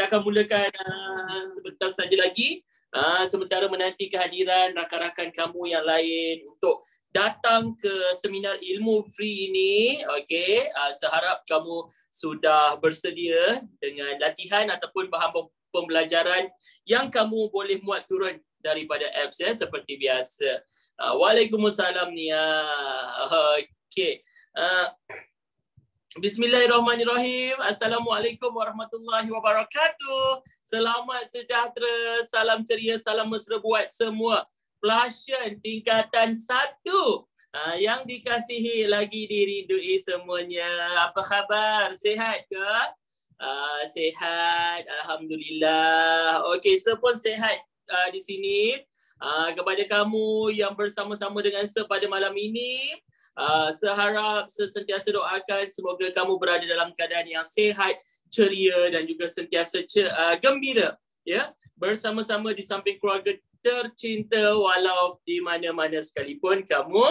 Kita akan mulakan sebentar saja lagi. Sementara menanti kehadiran rakan-rakan kamu yang lain untuk datang ke seminar ilmu free ini. Okey, seharap kamu sudah bersedia dengan latihan ataupun bahan pembelajaran yang kamu boleh muat turun daripada apps ya, seperti biasa. Waalaikumsalam Nia. Okey. Bismillahirrahmanirrahim. Assalamualaikum warahmatullahi wabarakatuh. Selamat sejahtera, salam ceria, salam mesra buat semua Pelasyant tingkatan 1 yang dikasihi lagi dirindui semuanya. Apa khabar? Sihat ke? Sihat, alhamdulillah. Okey, sepun sihat di sini. Kepada kamu yang bersama-sama dengan saya pada malam ini, seharap sentiasa doakan semoga kamu berada dalam keadaan yang sihat, ceria dan juga sentiasa gembira ya, bersama-sama di samping keluarga tercinta walau di mana-mana sekalipun kamu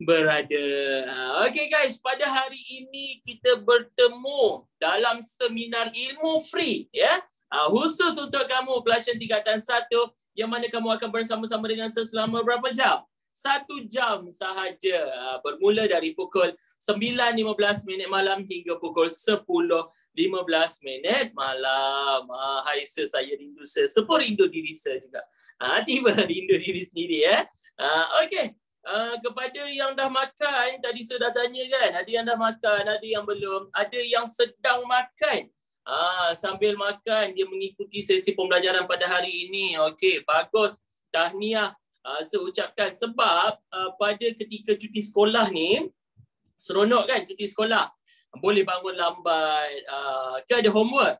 berada. Okey guys, pada hari ini kita bertemu dalam seminar ilmu free ya. Khusus untuk kamu Pelasyant tingkatan 1 yang mana kamu akan bersama-sama dengan saya selama berapa jam? 1 jam sahaja, bermula dari pukul 9.15 malam hingga pukul 10.15 malam. Hai saya rindu sepur rindu diri saya juga. Tiba rindu diri sendiri ya. Okey. Kepada yang dah makan, tadi saya dah tanya kan, ada yang dah makan, ada yang belum, ada yang sedang makan. Sambil makan dia mengikuti sesi pembelajaran pada hari ini. Okey, bagus. Tahniah. Saya ucapkan sebab pada ketika cuti sekolah ni seronok kan, cuti sekolah boleh bangun lambat, kan ada homework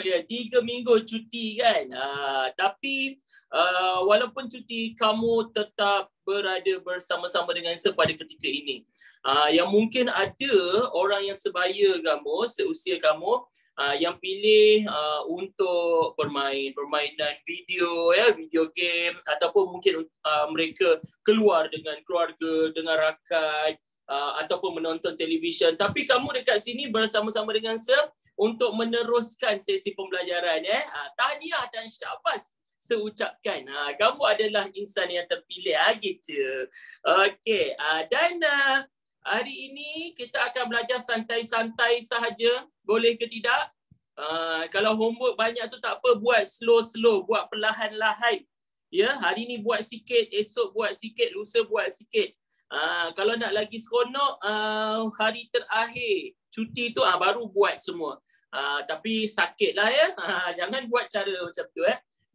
ya, 3 minggu cuti kan, tapi walaupun cuti kamu tetap berada bersama-sama dengan saya pada ketika ini. Yang mungkin ada orang yang sebaya kamu, seusia kamu, yang pilih untuk permainan video ya, video game, ataupun mungkin mereka keluar dengan keluarga, dengan rakan, ataupun menonton televisyen. Tapi kamu dekat sini bersama-sama dengan saya untuk meneruskan sesi pembelajaran ya. Tahniah dan syabas saya ucapkan. Kamu adalah insan yang terpilih gitu. Okey, dan hari ini kita akan belajar santai-santai sahaja. Boleh ke tidak? Kalau homework banyak tu tak apa, buat slow-slow, buat perlahan-lahan. Ya, hari ni buat sikit, esok buat sikit, lusa buat sikit. Kalau nak lagi seronok, hari terakhir cuti tu baru buat semua. Tapi sakitlah ya. Jangan buat cara macam tu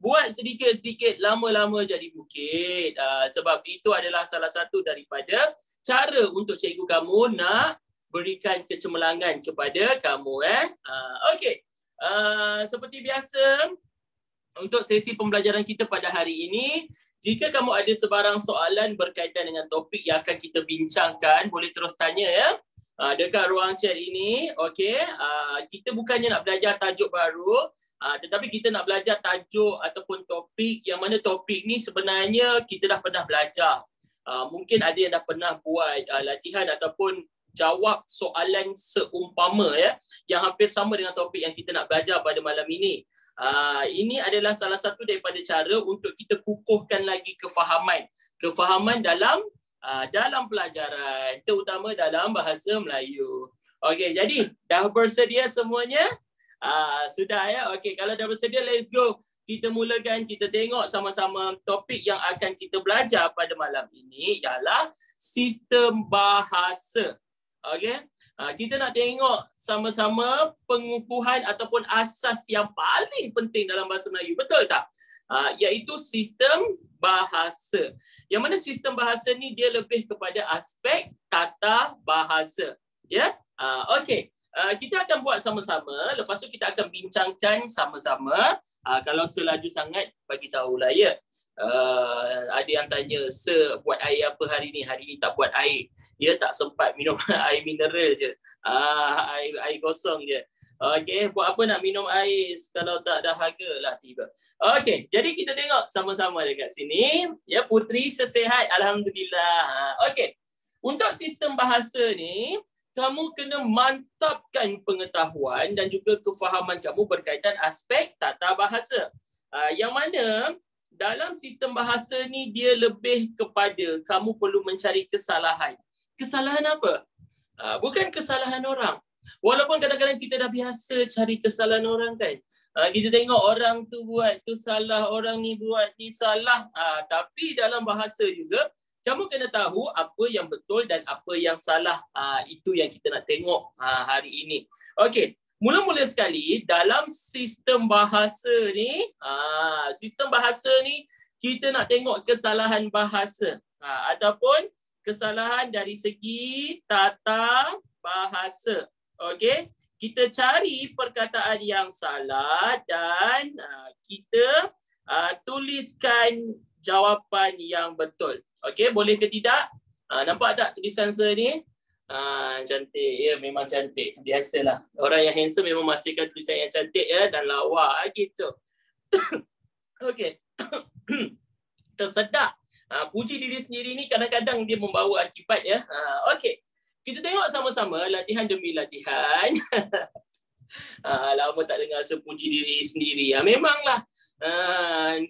Buat sedikit-sedikit, lama-lama jadi bukit. Sebab itu adalah salah satu daripada cara untuk cikgu kamu nak berikan kecemerlangan kepada kamu. Okey. Seperti biasa, untuk sesi pembelajaran kita pada hari ini, jika kamu ada sebarang soalan berkaitan dengan topik yang akan kita bincangkan, boleh terus tanya ya. Dekat ruang chat ini, okey. Kita bukannya nak belajar tajuk baru, tetapi kita nak belajar tajuk ataupun topik yang mana topik ni sebenarnya kita dah pernah belajar. Mungkin ada yang dah pernah buat latihan ataupun jawab soalan seumpama ya, yang hampir sama dengan topik yang kita nak belajar pada malam ini. Ini adalah salah satu daripada cara untuk kita kukuhkan lagi kefahaman dalam pelajaran, terutama dalam bahasa Melayu. Okey, jadi dah bersedia semuanya? Sudah ya. Okey, kalau dah bersedia, let's go. Kita mulakan, kita tengok sama-sama topik yang akan kita belajar pada malam ini ialah sistem bahasa. Okey. Kita nak tengok sama-sama pengukuhan ataupun asas yang paling penting dalam bahasa Melayu. Betul tak? Iaitu sistem bahasa. Yang mana sistem bahasa ni dia lebih kepada aspek tata bahasa. Ya? Okey. Kita akan buat sama-sama, lepas tu kita akan bincangkan sama-sama. Kalau selaju sangat, bagi tahulah ya. Ada yang tanya, buat air apa hari ni? Hari ni tak buat air. Dia tak sempat minum air mineral je. Air kosong je. Okey, buat apa nak minum air kalau tak dahaga lah tiba. Okey, jadi kita tengok sama-sama dekat sini. Ya, Putri sesehat, alhamdulillah. Okey. Untuk sistem bahasa ni, kamu kena mantapkan pengetahuan dan juga kefahaman kamu berkaitan aspek tata bahasa. Yang mana dalam sistem bahasa ni dia lebih kepada kamu perlu mencari kesalahan. Kesalahan apa? Bukan kesalahan orang. Walaupun kadang-kadang kita dah biasa cari kesalahan orang kan. Kita tengok orang tu buat tu salah, orang ni buat ni salah. Tapi dalam bahasa juga, kamu kena tahu apa yang betul dan apa yang salah. Itu yang kita nak tengok hari ini. Okey. Mula-mula sekali dalam sistem bahasa ni, kita nak tengok kesalahan bahasa ataupun kesalahan dari segi tata bahasa. Okey, kita cari perkataan yang salah dan kita tuliskan jawapan yang betul. Okey, boleh ke tidak? Nampak tak tulisan saya ni? Cantik. Ya, memang cantik. Biasalah. Orang yang handsome memang masihkan tulisan yang cantik ya dan lawa gitu. Okey. Tersedak. Puji diri sendiri ni kadang-kadang dia membawa akibat ya. Okey. Kita tengok sama-sama latihan demi latihan. Lama tak dengar saya puji diri sendiri. Memanglah.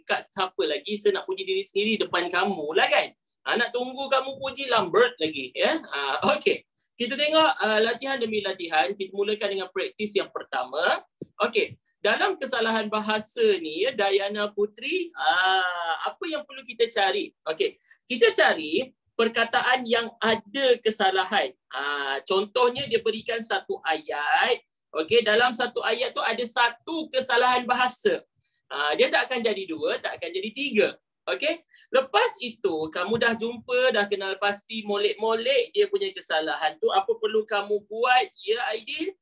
Kat siapa lagi saya nak puji diri sendiri depan kamu lah kan. Nak tunggu kamu puji lambat lagi ya. Okey. Kita tengok latihan demi latihan. Kita mulakan dengan praktis yang pertama. Okey. Dalam kesalahan bahasa ni, Dayana Putri, apa yang perlu kita cari? Okey. Kita cari perkataan yang ada kesalahan. Contohnya dia berikan satu ayat. Okey. Dalam satu ayat tu ada satu kesalahan bahasa. Dia tak akan jadi dua, tak akan jadi tiga. Okey. Lepas itu, kamu dah jumpa, dah kenal pasti, molek-molek dia punya kesalahan tu. Apa perlu kamu buat? Ya, Aidil?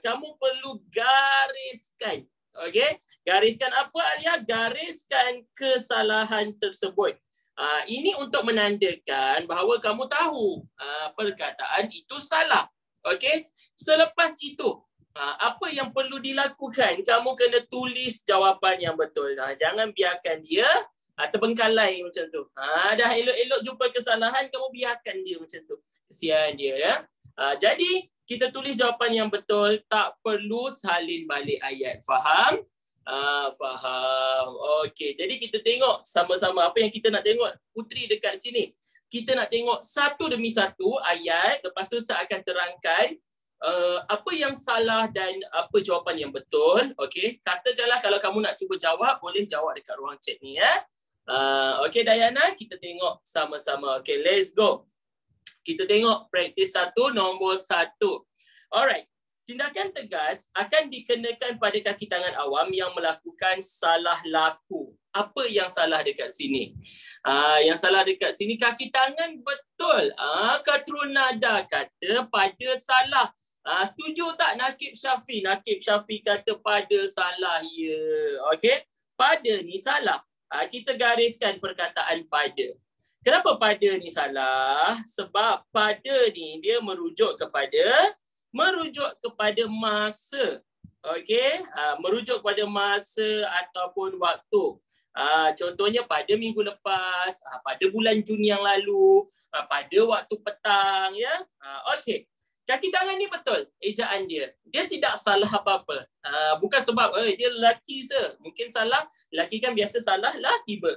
Kamu perlu gariskan. Okey? Gariskan apa, Alia? Gariskan kesalahan tersebut. Ini untuk menandakan bahawa kamu tahu perkataan itu salah. Okey? Selepas itu, apa yang perlu dilakukan? Kamu kena tulis jawapan yang betul. Jangan biarkan dia terbengkalai macam tu. Dah elok-elok jumpa kesalahan, kamu biarkan dia macam tu. Kesian dia ya. Jadi kita tulis jawapan yang betul, tak perlu salin balik ayat. Faham? Faham. Okey, jadi kita tengok sama-sama apa yang kita nak tengok. Putri dekat sini. Kita nak tengok satu demi satu ayat, lepas tu saya akan terangkan apa yang salah dan apa jawapan yang betul. Okey, katakanlah kalau kamu nak cuba jawab, boleh jawab dekat ruang chat ni ya. Okey Dayana, kita tengok sama-sama. Okey, let's go. Kita tengok praktis 1 nombor 1. Alright. Tindakan tegas akan dikenakan pada kaki tangan awam yang melakukan salah laku. Apa yang salah dekat sini? Yang salah dekat sini kaki tangan betul. Katrul Nada kata pada salah. Setuju tak Nakib Syafi? Nakib Syafi kata pada salah. Ya. Okey. Pada ni salah. Kita gariskan perkataan pada. Kenapa pada ni salah? Sebab pada ni dia merujuk kepada masa. Okey? Merujuk kepada masa ataupun waktu. Contohnya pada minggu lepas, pada bulan Jun yang lalu, pada waktu petang ya. Okey. Kaki tangan ni betul ejaan dia. Dia tidak salah apa-apa. Bukan sebab dia lelaki se. Mungkin salah. Lelaki kan biasa salah lah tiba.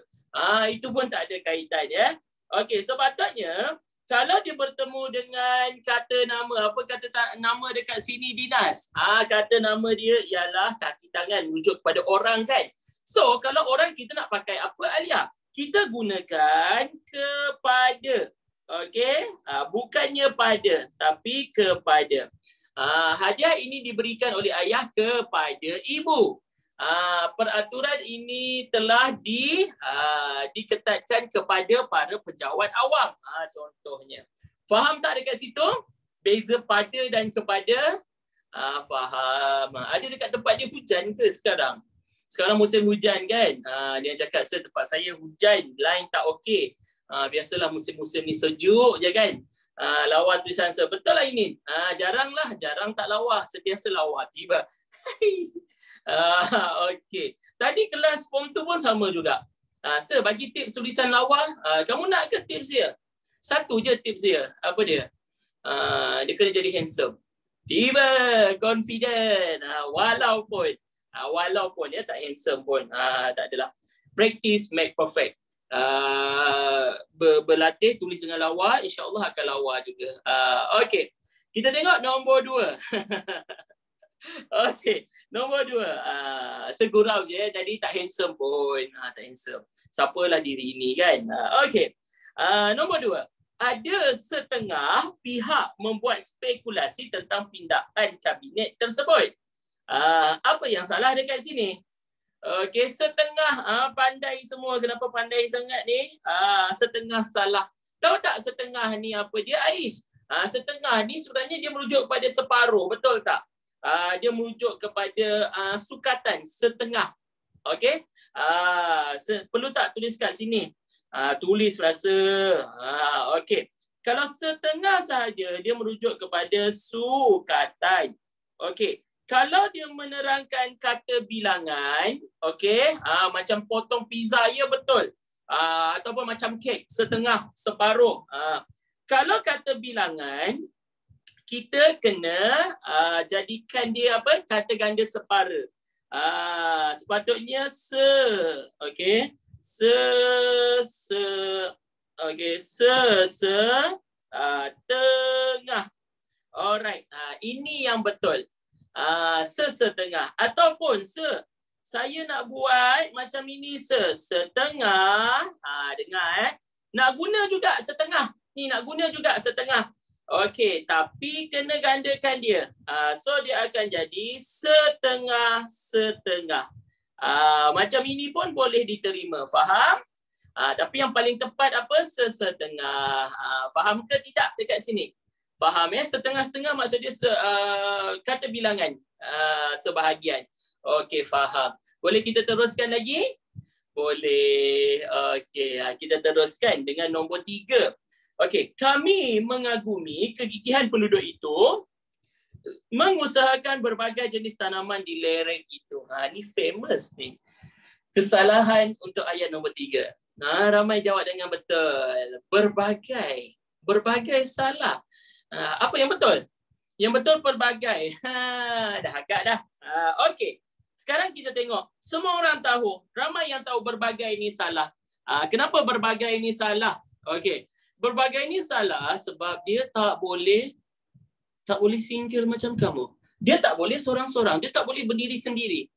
Itu pun tak ada kaitan ya. Okey, sepatutnya kalau dia bertemu dengan kata nama, apa kata nama dekat sini Dinas? Kata nama dia ialah kaki tangan, rujuk kepada orang kan. So, kalau orang kita nak pakai apa Alia? Kita gunakan kepada. Okey, bukannya pada tapi kepada. Hadiah ini diberikan oleh ayah kepada ibu. Peraturan ini telah diketatkan kepada para pejabat awam. Contohnya. Faham tak dekat situ? Beza pada dan kepada? Faham. Ada dekat tempat dia hujan ke sekarang? Sekarang musim hujan kan? Dia cakap tempat saya hujan, line tak okey. Biasalah musim-musim ni sejuk je kan. Lawa tulisan saya. Betul lah ini. Jarang tak lawa. Sentiasa lawa. Tiba. Okey. Tadi kelas form 2 pun sama juga. Sir, bagi tips tulisan lawa. Kamu nak ke tips dia? Satu je tips dia. Apa dia? Dia kena jadi handsome. Tiba confident. Walaupun dia tak handsome pun. Tak adalah. Practice make perfect. Berlatih, tulis dengan lawa, insya-Allah akan lawa juga. Okey. Kita tengok nombor 2. Okey, nombor 2. Segurau je, jadi tak handsome pun. Tak handsome. Siapalah diri ini kan? Okey. Nombor 2. Ada setengah pihak membuat spekulasi tentang pindaan kabinet tersebut. Apa yang salah dekat sini? Okey, setengah pandai semua. Kenapa pandai sangat ni? Setengah salah. Tahu tak setengah ni apa dia, Aish? Setengah ni sebenarnya dia merujuk kepada separuh, betul tak? Dia merujuk kepada sukatan setengah. Okey? Perlu tak tulis kat sini? Tulis rasa. Okey. Kalau setengah sahaja dia merujuk kepada sukatan. Okey. Kalau dia menerangkan kata bilangan, okey, macam potong pizza, ya betul. Ataupun macam kek, setengah, separuh. Kalau kata bilangan, kita kena jadikan dia apa? Kata ganda separa. Sepatutnya okey. Okey, tengah. Alright. Ini yang betul. Sesetengah ataupun saya nak buat macam ini setengah. Dengar nak guna juga setengah. Ni nak guna juga setengah. Okey, tapi kena gandakan dia. So dia akan jadi setengah. Macam ini pun boleh diterima. Faham? Tapi yang paling tepat apa? Sesetengah. Faham ke tidak dekat sini? Faham ya? Setengah-setengah maksudnya kata bilangan sebahagian. Okey, faham. Boleh kita teruskan lagi? Boleh. Okey, kita teruskan dengan nombor 3. Okey, kami mengagumi kegigihan penduduk itu mengusahakan berbagai jenis tanaman di lereng itu. Ni famous ni. Kesalahan untuk ayat nombor 3. Ramai jawab dengan betul. Berbagai salah. Apa yang betul? Yang betul pelbagai. Dah agak dah. Okey. Sekarang kita tengok. Semua orang tahu. Ramai yang tahu berbagai ini salah. Kenapa berbagai ini salah? Okey. Berbagai ini salah sebab dia tak boleh single macam kamu. Dia tak boleh seorang-seorang. Dia tak boleh berdiri sendiri.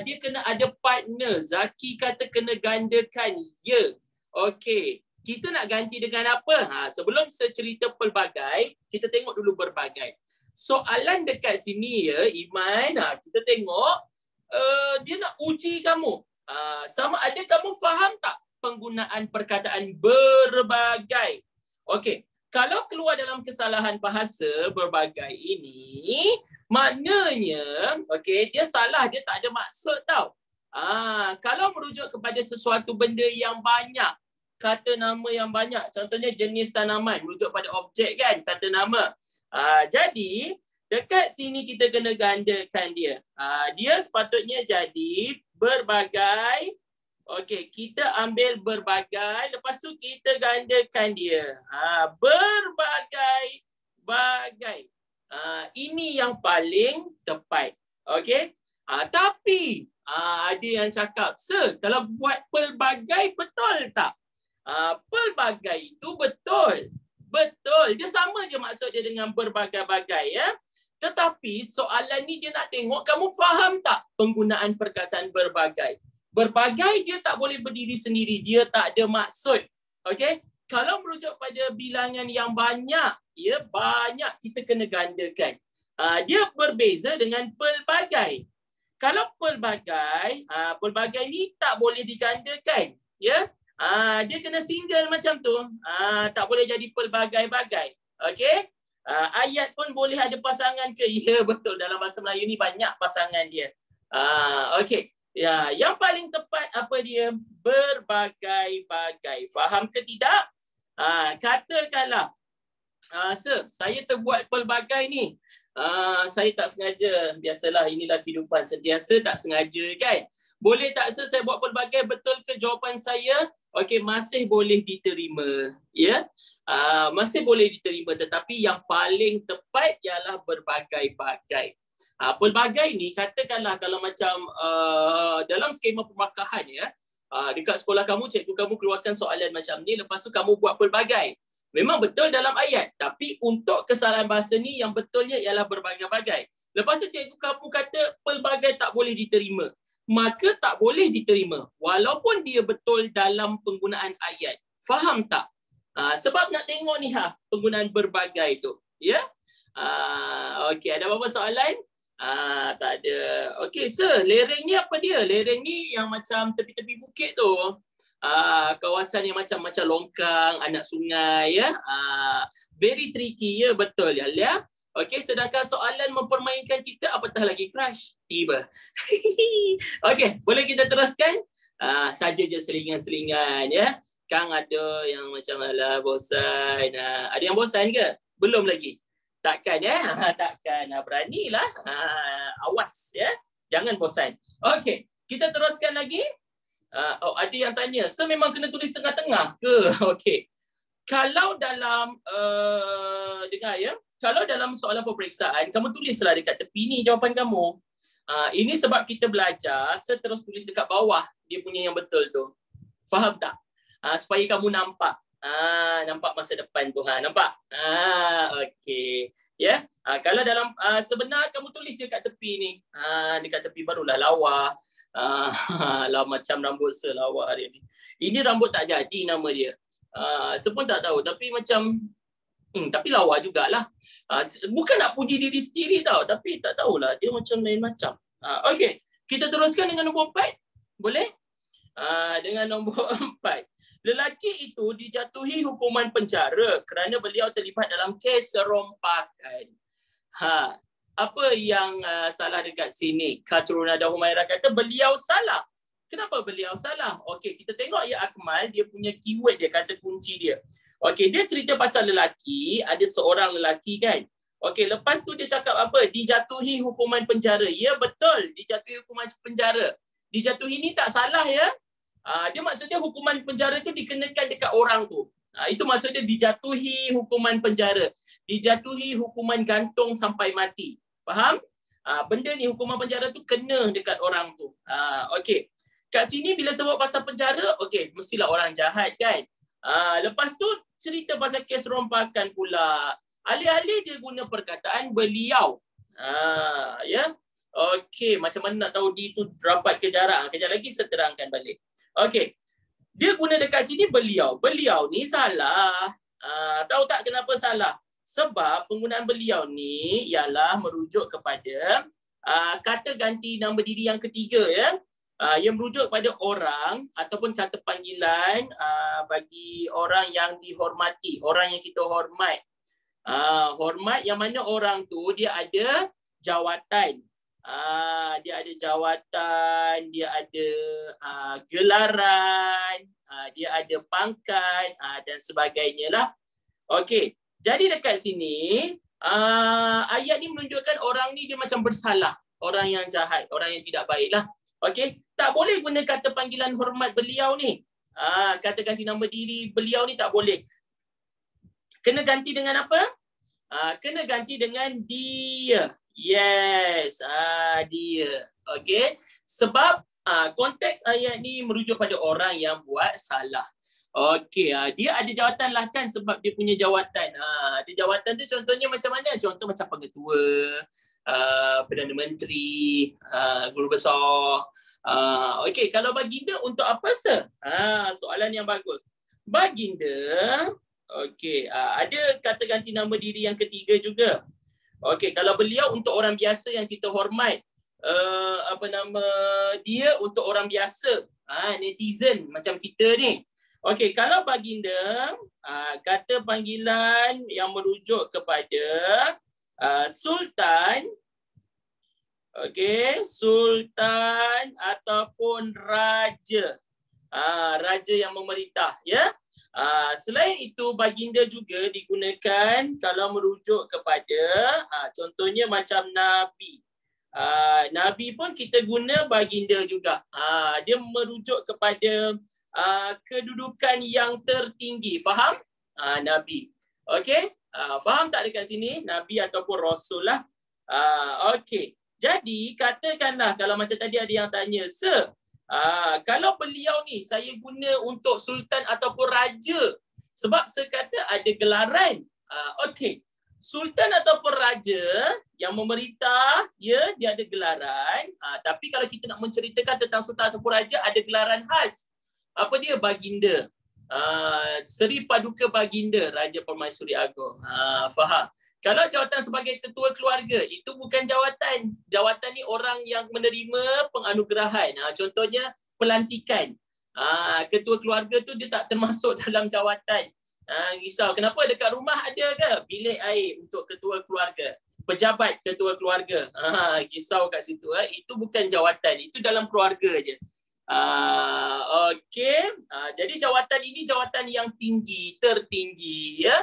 Dia kena ada partner. Zaki kata kena gandakan. Ya. Okey. Kita nak ganti dengan apa? Sebelum cerita pelbagai, kita tengok dulu berbagai. Soalan dekat sini ya, Iman. Kita tengok. Dia nak uji kamu. Sama ada kamu faham tak penggunaan perkataan berbagai. Okey, kalau keluar dalam kesalahan bahasa berbagai ini, maknanya okey, dia salah, dia tak ada maksud tau. Kalau merujuk kepada sesuatu benda yang banyak, kata nama yang banyak, contohnya jenis tanaman, merujuk pada objek kan, kata nama. Jadi dekat sini kita kena gandakan dia. Dia sepatutnya jadi berbagai. Okey, kita ambil berbagai, lepas tu kita gandakan dia. Berbagai. Ini yang paling tepat. Okey? Tapi ada yang cakap, "Sir, kalau buat pelbagai betul tak?" Pelbagai itu betul. Betul. Dia sama je maksud dia dengan berbagai-bagai ya. Tetapi soalan ni dia nak tengok kamu faham tak penggunaan perkataan berbagai. Berbagai dia tak boleh berdiri sendiri, dia tak ada maksud. Okey? Kalau merujuk pada bilangan yang banyak, ya banyak kita kena gandakan. Dia berbeza dengan pelbagai. Kalau pelbagai ni tak boleh digandakan, ya. Dia kena single macam tu. Tak boleh jadi pelbagai-bagai. Okey? Ayat pun boleh ada pasangan ke? Ya, betul. Dalam bahasa Melayu ni banyak pasangan dia. Okey. Ya, yang paling tepat apa dia? Berbagai-bagai. Faham ke tidak? Katakanlah, "Sir, saya terbuat pelbagai ni. Saya tak sengaja." Biasalah, inilah kehidupan sentiasa tak sengaja kan. "Boleh tak Sir, saya buat pelbagai, betul ke jawapan saya?" Okey, masih boleh diterima. Ya. masih boleh diterima, tetapi yang paling tepat ialah berbagai-bagai. Pelbagai ni katakanlah kalau macam dalam skema pemakahan ya, dekat sekolah kamu, cikgu kamu keluarkan soalan macam ni, lepas tu kamu buat pelbagai. Memang betul dalam ayat, tapi untuk kesalahan bahasa ni yang betulnya ialah berbagai-bagai. Lepas tu cikgu kamu kata pelbagai tak boleh diterima, maka tak boleh diterima walaupun dia betul dalam penggunaan ayat. Faham tak? Sebab nak tengok ni penggunaan berbagai tu. Ya? Okey, ada apa-apa soalan? Tak ada. Okey, sir, lereng ni apa dia? Lereng ni yang macam tepi-tepi bukit tu. Kawasan yang macam longkang, anak sungai ya. Very tricky ya, betul ya. Okey, sedangkan soalan mempermainkan kita, apatah lagi crush. Tiba. Okey, boleh kita teruskan? Saja je selingan-selingan ya. Kang ada yang macam alah bosan. Ada yang bosan ke? Belum lagi. Takkan ya? Takkan. Beranilah. Awas ya. Jangan bosan. Okey, kita teruskan lagi. Ada yang tanya, so memang kena tulis tengah-tengah ke? Okey. Kalau dalam dengar ya, kalau dalam soalan peperiksaan kamu tulislah dekat tepi ni jawapan kamu. Ini sebab kita belajar terus tulis dekat bawah dia punya yang betul tu. Faham tak? Supaya kamu nampak. Nampak masa depan tu. Nampak? Okey. Ya. Kalau dalam sebenar kamu tulis je kat tepi ni. Dekat tepi barulah lawa. Lah macam rambut selawa hari ni. Ini rambut tak jadi nama dia. Saya pun tak tahu, tapi macam tapi lawa jugalah. Bukan nak puji diri sendiri tau, tapi tak tahulah dia macam lain macam. Okey, kita teruskan dengan nombor 4. Boleh? Dengan nombor 4. Lelaki itu dijatuhi hukuman penjara kerana beliau terlibat dalam kes serompakan. Apa yang salah dekat sini? Katruna dan Humairah kata beliau salah. Kenapa beliau salah? Okey, kita tengok ya Akmal, dia punya keyword dia, kata kunci dia. Okey, dia cerita pasal lelaki, ada seorang lelaki kan. Okey, lepas tu dia cakap apa? Dijatuhi hukuman penjara. Ya betul, dijatuhi hukuman penjara. Dijatuhi ni tak salah ya. Dia maksudnya hukuman penjara tu dikenakan dekat orang tu. Itu maksudnya dijatuhi hukuman penjara. Dijatuhi hukuman gantung sampai mati. Faham? Benda ni hukuman penjara tu kena dekat orang tu. Okey. Kat sini bila sebut pasal penjara, okey, mestilah orang jahat kan. Lepas tu cerita pasal kes rompakan pula. Alih-alih dia guna perkataan beliau. Ya. Okey, macam mana nak tahu dia tu rapat ke jarak? Kejap lagi saya terangkan balik. Okey. Dia guna dekat sini beliau. Beliau ni salah. Tahu tak kenapa salah? Sebab penggunaan beliau ni ialah merujuk kepada kata ganti nama diri yang ketiga ya. Yang merujuk pada orang ataupun kata panggilan bagi orang yang dihormati, orang yang kita hormat. Hormat yang mana orang tu dia ada jawatan. Dia ada jawatan, dia ada gelaran, dia ada pangkat dan sebagainya lah. Okey, jadi dekat sini ayat ni menunjukkan orang ni dia macam bersalah, orang yang jahat, orang yang tidak baik lah. Okey, tak boleh guna kata panggilan hormat beliau ni. Kata ganti nama diri beliau ni tak boleh. Kena ganti dengan apa? Kena ganti dengan dia. Yes, dia. Okey, sebab konteks ayat ni merujuk pada orang yang buat salah. Okey, dia ada jawatan lah kan sebab dia punya jawatan. Dia jawatan tu contohnya macam mana? Contoh macam pengetua, Perdana Menteri, Guru Besar. Okey, kalau baginda untuk apa sir? Soalan yang bagus. Baginda, okey, ada kata ganti nama diri yang ketiga juga. Okey, kalau beliau untuk orang biasa yang kita hormat, apa nama dia untuk orang biasa, netizen macam kita ni. Okey, kalau baginda, kata panggilan yang merujuk kepada sultan, okey, sultan ataupun raja, raja yang memerintah, ya. Selain itu baginda juga digunakan kalau merujuk kepada contohnya macam nabi. Nabi pun kita guna baginda juga. Dia merujuk kepada kedudukan yang tertinggi. Faham? Nabi. Okey? Faham tak dekat sini? Nabi ataupun Rasul lah. Okey. Jadi katakanlah kalau macam tadi ada yang tanya, Sir, kalau beliau ni saya guna untuk sultan ataupun raja, sebab saya kata ada gelaran. Okey. Sultan ataupun raja yang memerintah, dia ada gelaran. Tapi kalau kita nak menceritakan tentang sultan ataupun raja, ada gelaran khas. Apa dia? Baginda. Seri Paduka Baginda Raja Permaisuri Agong. Faham? Kalau jawatan sebagai ketua keluarga, itu bukan jawatan. Jawatan ni orang yang menerima penganugerahan. Contohnya pelantikan. Ketua keluarga tu dia tak termasuk dalam jawatan. Risau. Kenapa dekat rumah ada ke bilik air untuk ketua keluarga? Pejabat ketua keluarga. Risau kat situ. Itu bukan jawatan. Itu dalam keluarga je. Okey. Jadi jawatan ini jawatan yang tinggi, tertinggi, ya.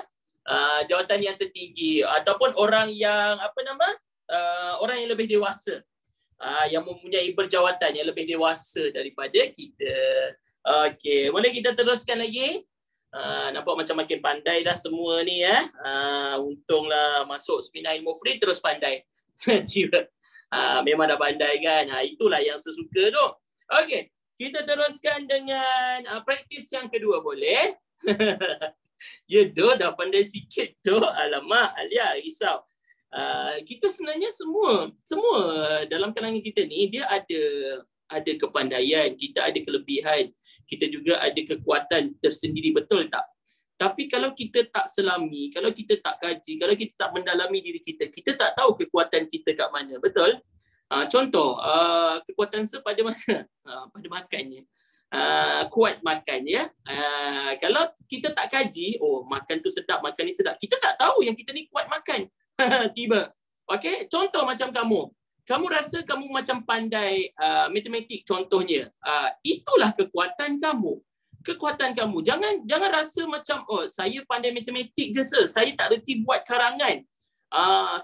Jawatan yang tertinggi ataupun orang yang orang yang lebih dewasa, yang mempunyai berjawatan yang lebih dewasa daripada kita. Okey, boleh kita teruskan lagi? Nampak macam makin pandai dah semua ni, ya. Untunglah masuk seminar ilmu free terus pandai. Memang dah pandai kan. Itulah yang saya suka tu. Okey, kita teruskan dengan praktis yang kedua, boleh? Ya, dah pandai sikit tu. Alamak, Alia risau. Kita sebenarnya semua dalam kalangan kita ni dia ada kepandaian, kita ada kelebihan, kita juga ada kekuatan tersendiri, betul tak? Tapi kalau kita tak selami, kalau kita tak kaji, kalau kita tak mendalami diri kita, kita tak tahu kekuatan kita kat mana, betul? Contoh, kekuatan saya pada mana? Pada makannya. Kuat makan, ya. Kalau kita tak kaji, makan tu sedap, makan ni sedap, kita tak tahu yang kita ni kuat makan. Tiba. Okey, contoh macam kamu rasa kamu macam pandai matematik contohnya. Itulah kekuatan kamu. Kekuatan kamu. Jangan rasa macam saya pandai matematik je, sir. Saya tak reti buat karangan.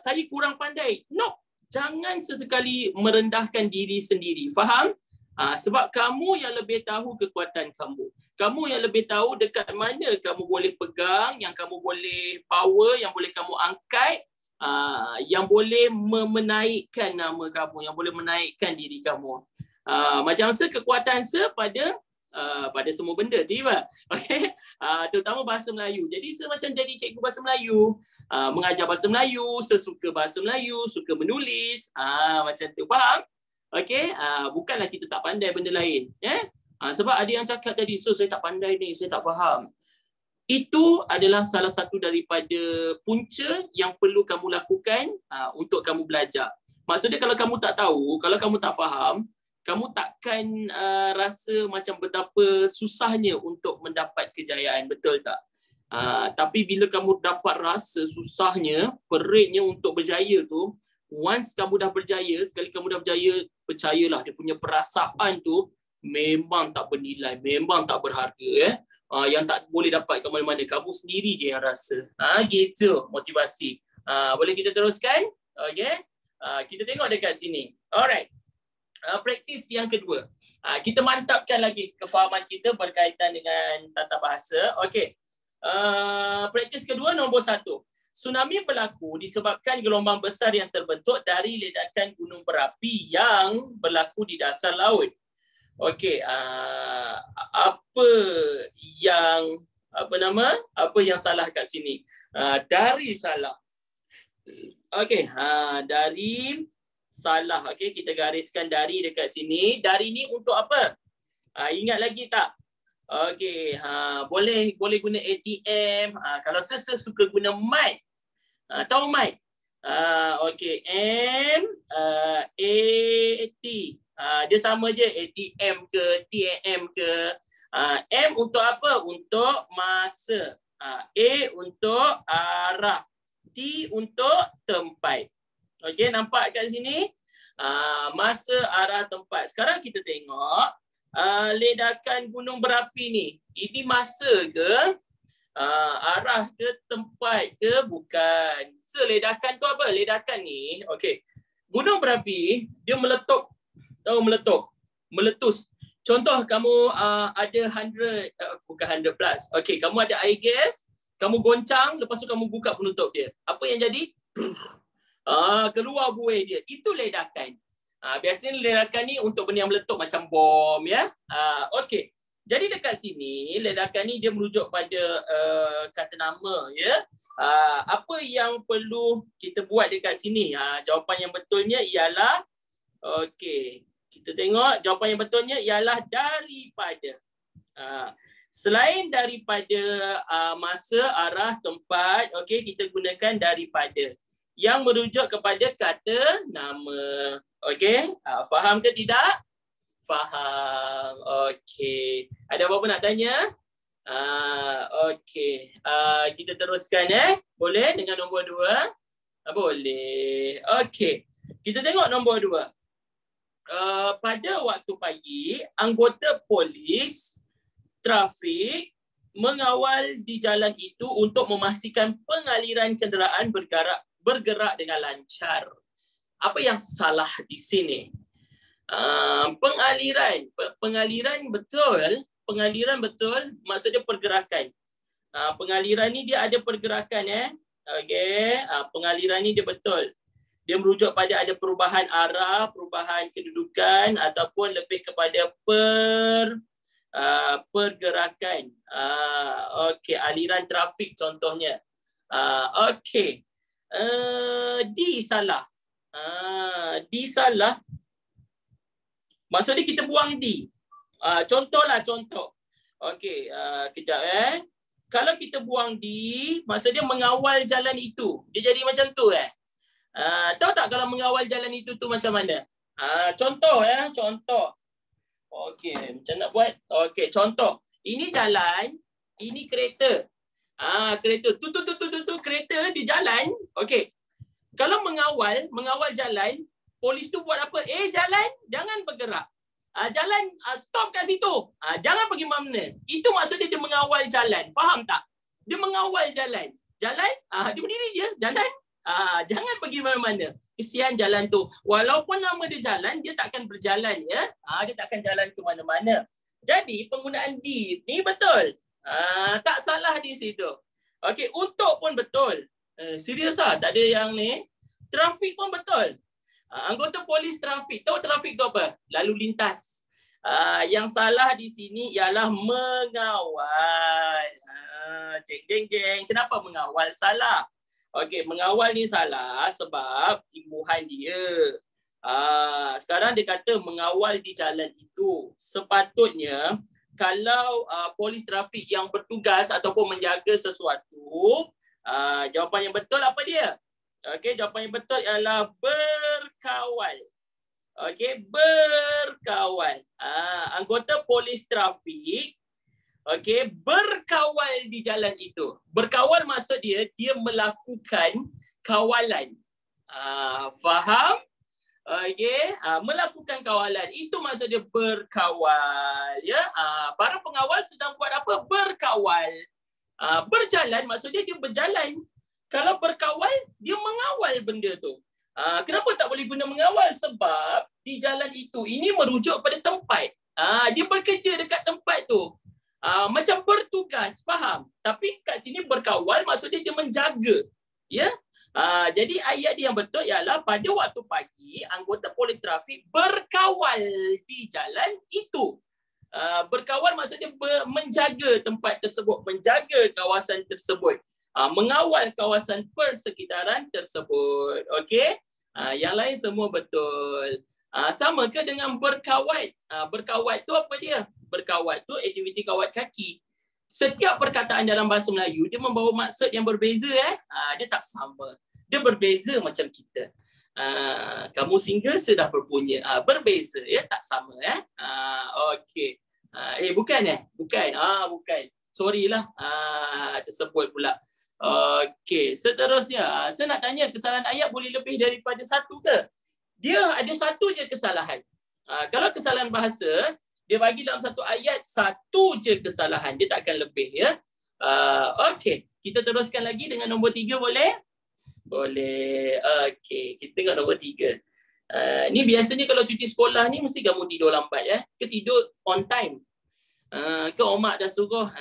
Saya kurang pandai. No. Jangan sesekali merendahkan diri sendiri. Faham? Sebab kamu yang lebih tahu kekuatan kamu. Kamu yang lebih tahu dekat mana kamu boleh pegang, yang kamu boleh power, yang boleh kamu angkat, yang boleh menaikkan nama kamu, yang boleh menaikkan diri kamu. Macam kekuatan pada semua benda, tiba. Okey. Terutama bahasa Melayu. Jadi saya macam jadi cikgu bahasa Melayu, mengajar bahasa Melayu, saya suka bahasa Melayu, suka menulis, macam tu, faham? Okey, bukanlah kita tak pandai benda lain, sebab ada yang cakap tadi, so saya tak pandai ni, saya tak faham. Itu adalah salah satu daripada punca yang perlu kamu lakukan untuk kamu belajar. Maksudnya kalau kamu tak tahu, kalau kamu tak faham, kamu takkan rasa macam betapa susahnya untuk mendapat kejayaan, betul tak? Tapi bila kamu dapat rasa susahnya, peritnya untuk berjaya tu, once kamu dah berjaya, sekali kamu dah berjaya, percayalah dia punya perasaan tu memang tak bernilai, memang tak berharga, yang tak boleh dapat ke mana-mana, kamu sendiri je yang rasa. Gitu motivasi. Boleh kita teruskan? Okey. Kita tengok dekat sini. Alright. Praktis yang kedua. Kita mantapkan lagi kefahaman kita berkaitan dengan tata bahasa. Okey. Praktis kedua nombor 1. Tsunami berlaku disebabkan gelombang besar yang terbentuk dari ledakan gunung berapi yang berlaku di dasar laut. Okey, apa yang salah kat sini? Dari salah. Okey, dari salah. Okey, kita gariskan dari dekat sini. Dari ni untuk apa? Ingat lagi tak? Okey, boleh guna ATM. Kalau saya suka guna mic. Tahu mic? Okey, M-A-T. Dia sama je, ATM ke, TAM ke. M untuk apa? Untuk masa. A untuk arah. T untuk tempat. Okey, nampak kat sini? Masa, arah, tempat. Sekarang kita tengok ledakan gunung berapi ni. Ini masa ke? Arah ke, tempat ke? Bukan. So, ledakan tu apa? Ledakan ni, okey. Gunung berapi, dia meletup. Tahu meletup? Meletus. Contoh kamu ada 100, bukan 100 plus. Okey, kamu ada air gas, kamu goncang, lepas tu kamu buka penutup dia. Apa yang jadi? Keluar buih dia. Itu ledakan. Biasanya ledakan ni untuk benda yang meletup macam bom, ya. Okey. Jadi dekat sini ledakan ni dia merujuk pada kata nama, ya. Apa yang perlu kita buat dekat sini? Jawapan yang betulnya ialah okey. Kita tengok jawapan yang betulnya ialah daripada. Selain daripada masa, arah, tempat, okey, kita gunakan daripada yang merujuk kepada kata nama. Okey, faham ke tidak? Faham. Okey. Ada apa-apa nak tanya? Okey. Kita teruskan Boleh dengan nombor 2? Boleh. Okey. Kita tengok nombor 2. Pada waktu pagi, anggota polis trafik mengawal di jalan itu untuk memastikan pengaliran kenderaan bergerak dengan lancar. Apa yang salah di sini? Pengaliran betul, maksudnya pergerakan. Pengaliran ni dia ada pergerakan Okey, pengaliran ni dia betul. Dia merujuk pada ada perubahan arah, perubahan kedudukan ataupun lebih kepada pergerakan. Okey, aliran trafik contohnya. Okey. D salah. D salah. Maksudnya kita buang D. Contoh. Okey, kejap Kalau kita buang D, maksudnya mengawal jalan itu. Dia jadi macam tu tahu tak kalau mengawal jalan itu tu macam mana? Contoh. Okey, macam nak buat? Okey, contoh. Ini jalan, ini kereta. Kereta. Tu kereta di jalan. Okey. Kalau mengawal jalan, polis tu buat apa? Jalan, jangan bergerak. Jalan, stop kat situ. Jangan pergi mana. Itu maksudnya dia mengawal jalan. Faham tak? Dia mengawal jalan. Jalan, dia berdiri je. Jalan, jangan pergi mana-mana. Kesian jalan tu. Walaupun nama dia jalan, dia takkan berjalan. Dia takkan jalan ke mana-mana. Jadi, penggunaan D ni betul. Tak salah di situ. Okey, untuk pun betul. Serius tak ada yang ni. Trafik pun betul. Anggota polis trafik. Tahu trafik tu apa? Lalu lintas. Yang salah di sini ialah mengawal. Jeng. Kenapa mengawal salah? Okey, mengawal ni salah sebab imbuhan dia. Sekarang dia kata mengawal di jalan itu. Sepatutnya kalau polis trafik yang bertugas ataupun menjaga sesuatu, jawapan yang betul apa dia? Okey, jawapan yang betul ialah berkawal. Okey, berkawal. Anggota polis trafik berkawal di jalan itu. Berkawal maksud dia melakukan kawalan. Faham? Okey, melakukan kawalan. Itu maksud dia berkawal. Ya, para pengawal sedang buat apa? Berkawal. Berjalan maksudnya dia berjalan. Kalau berkawal, dia mengawal benda tu. Kenapa tak boleh guna mengawal? Sebab di jalan itu, ini merujuk pada tempat. Dia bekerja dekat tempat tu. Macam bertugas, faham? Tapi kat sini berkawal maksudnya dia menjaga. Ya. Jadi ayat dia yang betul ialah pada waktu pagi, anggota polis trafik berkawal di jalan itu. Berkawal maksudnya menjaga tempat tersebut, menjaga kawasan tersebut. Mengawal kawasan persekitaran tersebut. Okey? Yang lain semua betul. Sama ke dengan berkawat? Berkawat tu apa dia? Berkawat tu aktiviti kawat kaki. Setiap perkataan dalam bahasa Melayu dia membawa maksud yang berbeza dia tak sama. Dia berbeza macam kita. Kamu single sudah berpunya. Berbeza tak sama okey. Bukan Bukan. Bukan. Sorry lah. Tersebut pula. Okey, seterusnya saya nak tanya, kesalahan ayat boleh lebih daripada satu ke? Dia ada satu je kesalahan. Kalau kesalahan bahasa, dia bagi dalam satu ayat satu je kesalahan, dia takkan lebih ya. Okey, kita teruskan lagi dengan nombor 3 boleh? Boleh. Okey, kita tengok nombor 3. Ni biasanya kalau cuti sekolah ni mesti kamu tidur lambat ke tidur on time. Ke mak dah suruh,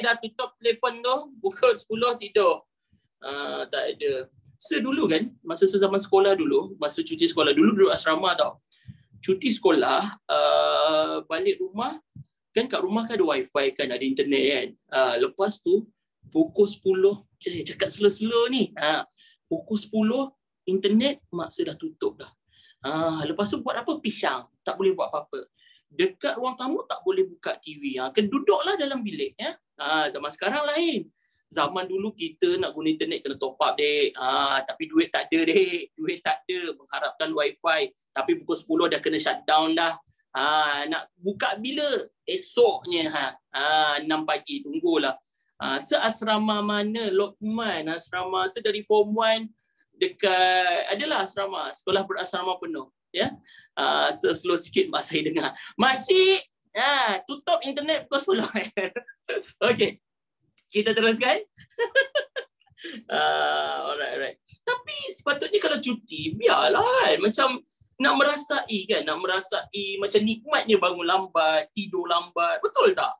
dah tutup telefon tu, pukul 10 tidur. Tak ada. Dulu kan, masa zaman sekolah dulu, masa cuti sekolah dulu duduk asrama tau. Cuti sekolah, balik rumah, kan kat rumah kan ada wifi kan, ada internet kan. Lepas tu, pukul 10, cakap slow-slow ni. Pukul 10, internet mak saya dah tutup dah. Lepas tu buat apa? Pisang. Tak boleh buat apa-apa. Dekat ruang tamu tak boleh buka TV. Duduklah dalam bilik. Ya? Zaman sekarang lain. Zaman dulu kita nak guna internet kena top up, dek. Tapi duit tak ada, dek. Duit tak ada. Mengharapkan wifi. Tapi pukul 10 dah kena shutdown dah. Nak buka bila? Esoknya 6 pagi. Tunggulah. Seasrama mana? Lokman asrama. Dari Form 1 dekat adalah asrama, sekolah berasrama penuh, ya. Slow sikit mak saya dengar. Makcik, tutup internet pukul 10. Okey. Kita teruskan. Alright. Tapi sepatutnya kalau cuti, biarlah kan. Macam nak merasai kan, macam nikmatnya bangun lambat, tidur lambat. Betul tak?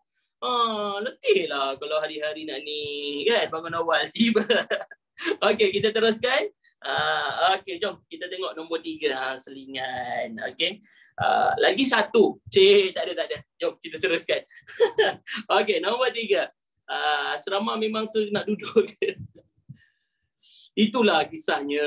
Letih lah kalau hari-hari nak ni kan, bangun awal tiba. Okey, kita teruskan. Okey, jom kita tengok nombor 3, selingan. Okey. Lagi satu. Tak ada. Jom kita teruskan. Okey, nombor 3. Asrama memang nak duduk. Itulah kisahnya.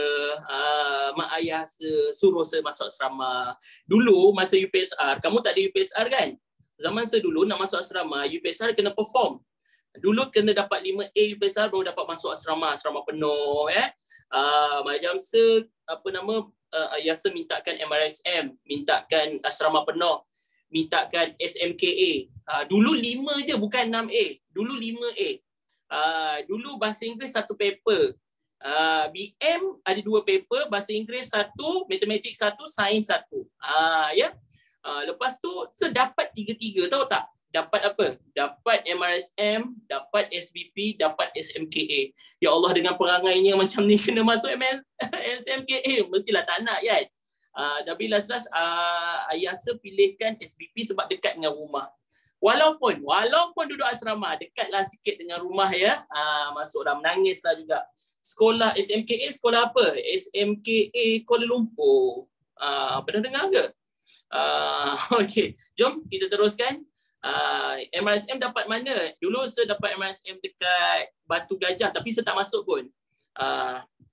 Mak ayah suruh saya masuk asrama. Dulu masa UPSR, kamu tak ada UPSR kan? Zaman saya dulu nak masuk asrama, UPSR kena perform. Dulu kena dapat 5A UPSR baru dapat masuk asrama penuh. Macam ayah saya mintakan MRSM, mintakan asrama penuh, mintakan SMKA. Dulu 5 je, bukan 6A. Dulu 5A. Dulu bahasa Inggeris 1 paper. BM ada 2 paper, bahasa Inggeris 1, matematik 1, sains 1. Ya. Lepas tu sedapat 3-3, tahu tak? Dapat apa? Dapat MRSM, dapat SBP, dapat SMKA. Ya Allah, dengan perangainya macam ni kena masuk SMKA, mestilah tak nak kan? Tapi last ayah saya pilihkan SBP sebab dekat dengan rumah. Walaupun duduk asrama, dekatlah sikit dengan rumah ya. Masuklah, menangislah juga. Sekolah SMKA, sekolah apa? SMKA Kuala Lumpur. Pernah dengar ke? Okey, jom kita teruskan. MRSM dapat mana? Dulu saya dapat MRSM dekat Batu Gajah, tapi saya tak masuk pun.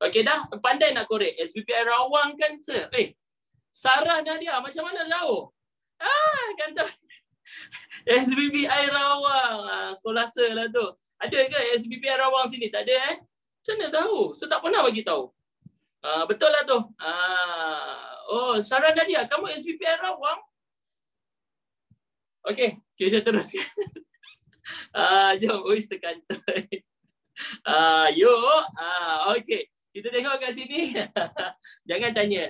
Okey dah, pandai nak korek. SBP Rawang kan sir? Sarah Nadia, macam mana tahu? Kan tahu. SBP Rawang, sekolah saya lah tu. Ada ke SBP Rawang sini? Tak ada Macam mana tahu? Saya tak pernah bagi tahu. Betul lah tu. Sarah Nadia, kamu SBP Rawang? Okey, kita teruskan. Jom, terkantoi. Okey. Kita tengok kat sini. Jangan tanya.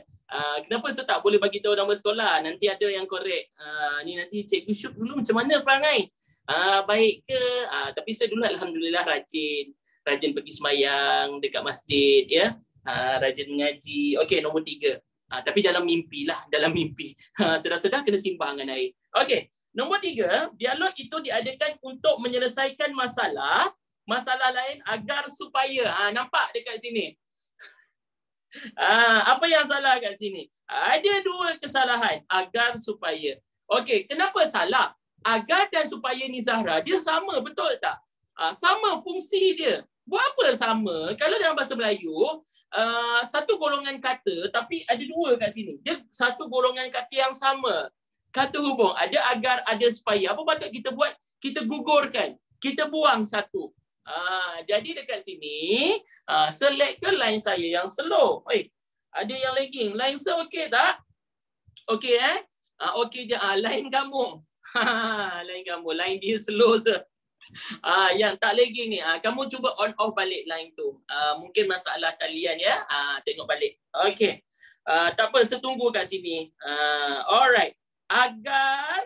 Kenapa saya tak boleh bagi tahu nama sekolah? Nanti ada yang korek. Ni nanti Cikgu Syuk dulu macam mana perangai? Baik ke? Tapi saya dulu alhamdulillah rajin pergi sembahyang dekat masjid ya. Rajin mengaji. Okey, nombor 3. Tapi dalam mimpi lah, sedar-sedar kena simbang dengan air. Okey, nombor 3, dialog itu diadakan untuk menyelesaikan masalah lain agar supaya, nampak dekat sini. Apa yang salah kat sini? Ada 2 kesalahan, agar supaya. Okey, kenapa salah? Agar dan supaya ni Zahra, dia sama, betul tak? Sama fungsi dia. Buat apa sama? Kalau dalam bahasa Melayu, satu golongan kata tapi ada 2 kat sini. Dia satu golongan kata yang sama. Kata hubung, ada agar, ada supaya. Apa patut kita buat? Kita gugurkan. Kita buang satu. Jadi dekat sini, select ke line saya yang slow. Ada yang lagging. Line saya okey tak? Okey okey je. Line kamu. Line kamu. Line dia slow je. Yang tak lagging ni, kamu cuba on off balik line tu. Mungkin masalah talian ya. Tengok balik. Okey. Tak apa, saya tunggu kat sini. Alright. Agar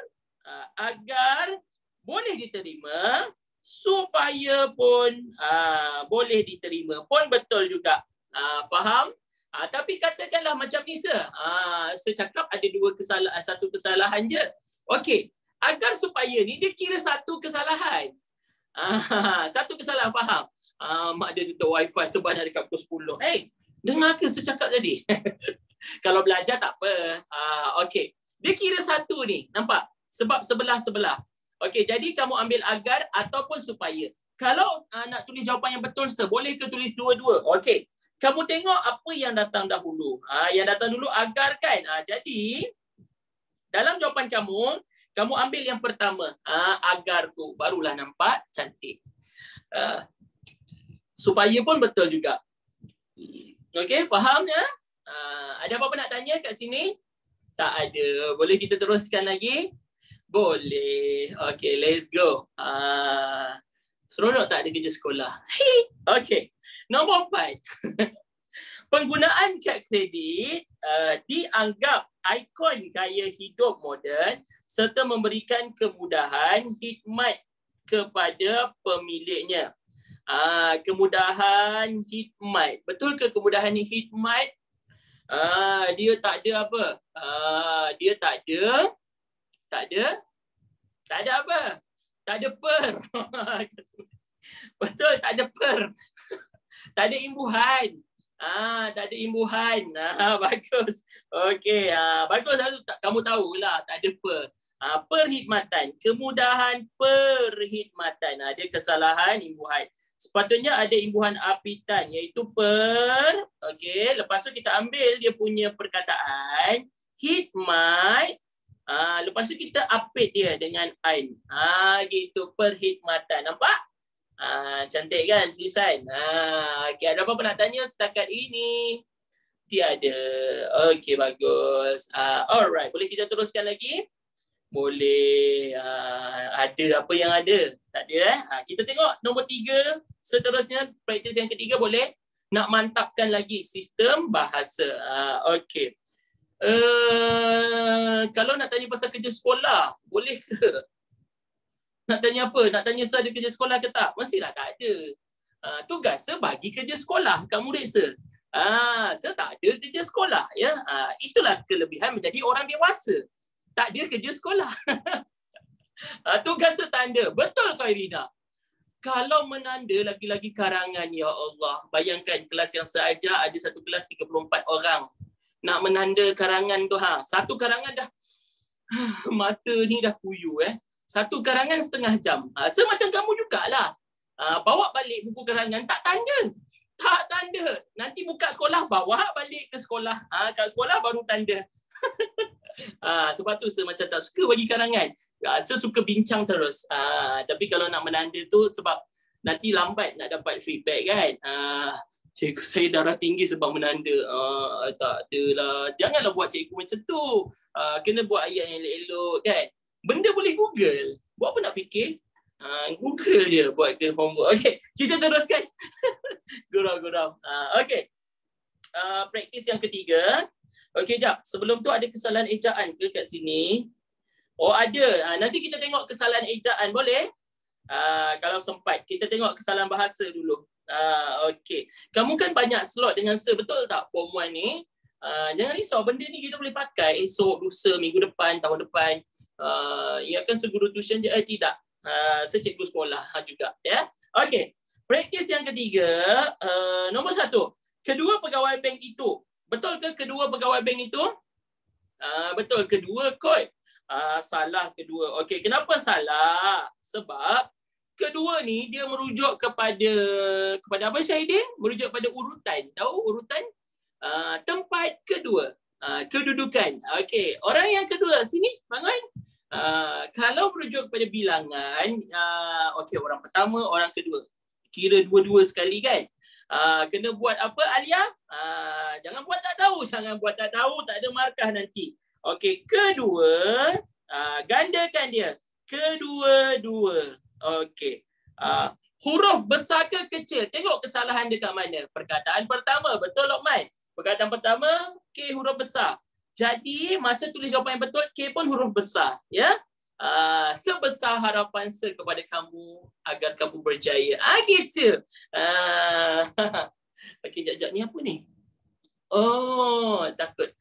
boleh diterima, supaya pun boleh diterima pun betul juga. Faham? Tapi katakanlah macam ni saya cakap ada 2 kesalahan, 1 kesalahan je. Okey. Agar supaya ni dia kira satu kesalahan. Satu kesalahan, faham? Mak dia tutup wifi sebab dah dekat pukul 10. Dengar ke saya cakap tadi? Kalau belajar tak apa. Okey. Dia kira satu ni. Nampak? Sebab sebelah-sebelah. Okey, jadi kamu ambil agar ataupun supaya. Kalau nak tulis jawapan yang betul, boleh ke tulis dua-dua? Okey. Kamu tengok apa yang datang dahulu. Yang datang dulu agar kan? Jadi, dalam jawapan kamu ambil yang pertama. Agar tu. Barulah nampak cantik. Supaya pun betul juga. Okey, faham ya? Ada apa-apa nak tanya kat sini? Tak ada. Boleh kita teruskan lagi? Boleh. Okey, let's go. Seronok tak ada kerja sekolah? Okey. Nombor 4. Penggunaan kad kredit dianggap ikon gaya hidup moden serta memberikan kemudahan khidmat kepada pemiliknya. Kemudahan khidmat. Betul ke kemudahan khidmat? Dia tak ada apa? Dia tak ada apa? Tak ada per. Betul, tak ada per. Tak ada imbuhan. Tak ada imbuhan. Bagus. Okey, bagus kamu tahulah tak ada per. Perkhidmatan, kemudahan perkhidmatan. Ada kesalahan imbuhan. Sepatutnya ada imbuhan apitan iaitu per. Okey, lepas tu kita ambil dia punya perkataan khidmat. Lepas tu kita apit dia dengan ain. Gitu perkhidmatan. Nampak? Cantik kan tulisan? Okey, ada apa-apa nak tanya setakat ini? Tiada. Okey, bagus. Alright, boleh kita teruskan lagi? Boleh. Ada apa yang ada? Tak ada kita tengok nombor 3. Seterusnya, praktis yang ketiga boleh? Nak mantapkan lagi sistem bahasa. Okey. Kalau nak tanya pasal kerja sekolah, boleh ke? Nak tanya apa? Nak tanya saya ada kerja sekolah ke tak? Mestilah tak ada. Tugas saya bagi kerja sekolah kat murid saya. Saya tak ada kerja sekolah. Ya. Itulah kelebihan menjadi orang dewasa. Tak ada kerja sekolah. Tugas saya tanda. Betul kau Irina? Kalau menanda lagi-lagi karangan, ya Allah. Bayangkan kelas yang saya ajar ada satu kelas 34 orang. Nak menanda karangan tu. Satu karangan dah mata ni dah puyuh. Satu karangan setengah jam. Semacam kamu jugalah. Bawa balik buku karangan, tak tanda. Tak tanda. Nanti buka sekolah, bawa balik ke sekolah. Kat sekolah baru tanda. Sebab tu saya macam tak suka bagi karangan. Saya suka bincang terus. Tapi kalau nak menanda tu sebab nanti lambat nak dapat feedback kan. Cikgu saya darah tinggi sebab menanda. Tak adalah. Janganlah buat cikgu macam tu. Kena buat ayat yang elok-elok kan. Benda boleh Google. Buat apa nak fikir? Google je buat ke homework. Okey, kita teruskan. Gurau-gurau. Okey. Praktis yang ketiga. Okey, jap. Sebelum tu ada kesalahan ejaan ke kat sini? Oh, ada. Nanti kita tengok kesalahan ejaan. Boleh? Kalau sempat. Kita tengok kesalahan bahasa dulu. Okey. Kamu kan banyak slot dengan saya. Betul tak form 1 ni? Jangan risau. Benda ni kita boleh pakai esok, lusa, minggu depan, tahun depan. Ingatkan seguru tuition je. Tidak. Saya cikgu sekolah juga. Ya. Okey. Praktis yang ketiga. Nombor 1. Kedua pegawai bank itu. Betul ke kedua pegawai bank itu? Betul. Kedua kot. Salah kedua. Okey, kenapa salah? Sebab kedua ni dia merujuk kepada apa Syahidin? Merujuk pada urutan. Tahu urutan? Tempat kedua. Kedudukan. Okey, orang yang kedua sini bangun. Kalau merujuk kepada bilangan, okey, orang pertama, orang kedua. Kira dua-dua sekali kan? Kena buat apa Alia? Jangan buat tak tahu. Jangan buat tak tahu. Tak ada markah nanti. Okey, kedua. Gandakan dia. Kedua-dua. Okey. Huruf besar ke kecil? Tengok kesalahan dia kat mana. Perkataan pertama. Betul Lokman? Perkataan pertama, K huruf besar. Jadi, masa tulis jawapan yang betul, K pun huruf besar. Ya? Sebesar harapan saya kepada kamu agar kamu berjaya. Gitu. Okey, jap-jap ni apa ni? Oh, takut.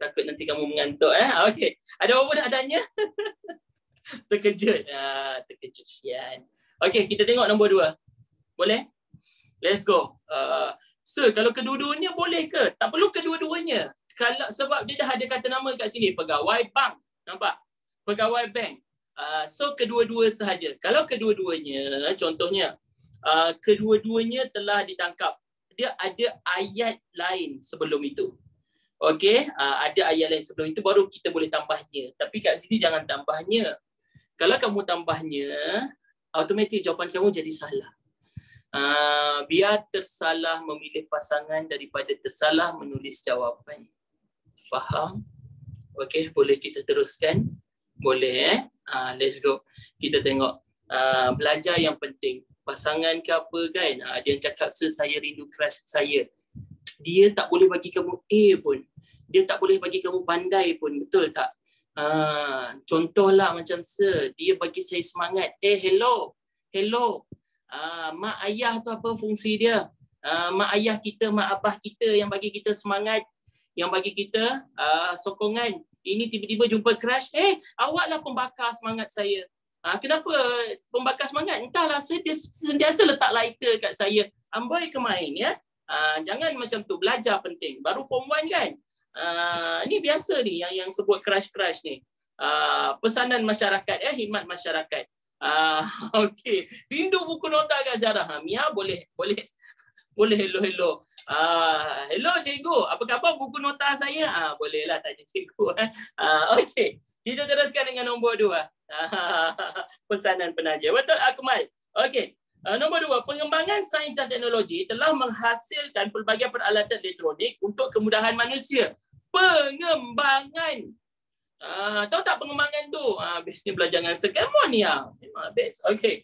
Takut nanti kamu mengantuk. Okey. Ada apa nak tanya? Terkejut. Terkejut. Sian. Okey, kita tengok nombor 2. Boleh? Let's go. Sir, kalau kedua-duanya boleh ke? Tak perlu kedua-duanya. Kalau sebab dia dah ada kata nama kat sini, pegawai bank. Nampak? Pegawai bank. So kedua-dua sahaja. Kalau kedua-duanya, contohnya, kedua-duanya telah ditangkap. Dia ada ayat lain sebelum itu. Okey, ada ayat lain sebelum itu baru kita boleh tambahnya. Tapi kat sini jangan tambahnya. Kalau kamu tambahnya, automatik jawapan kamu jadi salah. Biar tersalah memilih pasangan daripada tersalah menulis jawapan. Faham? Okey, boleh kita teruskan? Boleh let's go. Kita tengok belajar yang penting. Pasangan ke apa kan? Dia cakap, "Sir, saya rindu crush saya." Dia tak boleh bagi kamu A pun. Dia tak boleh bagi kamu pandai pun. Betul tak? Contohlah macam, "Sir, dia bagi saya semangat." Hello. Mak ayah tu apa fungsi dia? Mak ayah kita, mak abah kita yang bagi kita semangat, yang bagi kita sokongan. Ini tiba-tiba jumpa crush, awaklah pembakar semangat saya. Kenapa pembakar semangat? Entahlah, dia sentiasa letak lighter kat saya. Amboi ke main ya. Jangan macam tu, belajar penting. Baru form 1 kan? Ni biasa ni yang sebut crush ni. Pesanan masyarakat, khidmat masyarakat. Okey, rindu buku nota Kak Zarah. Mia boleh hello. Hello cikgu, apa khabar buku nota saya? Bolehlah tanya cikgu. Okey, kita teruskan dengan nombor 2. Pesanan penaja. Betul Akmal. Okey. Nombor 2, pengembangan sains dan teknologi telah menghasilkan pelbagai peralatan elektronik untuk kemudahan manusia. Pengembangan. Tahu tak pengembangan tu? Best ni belajar dengan Sekemon ni. Memang best. Okey.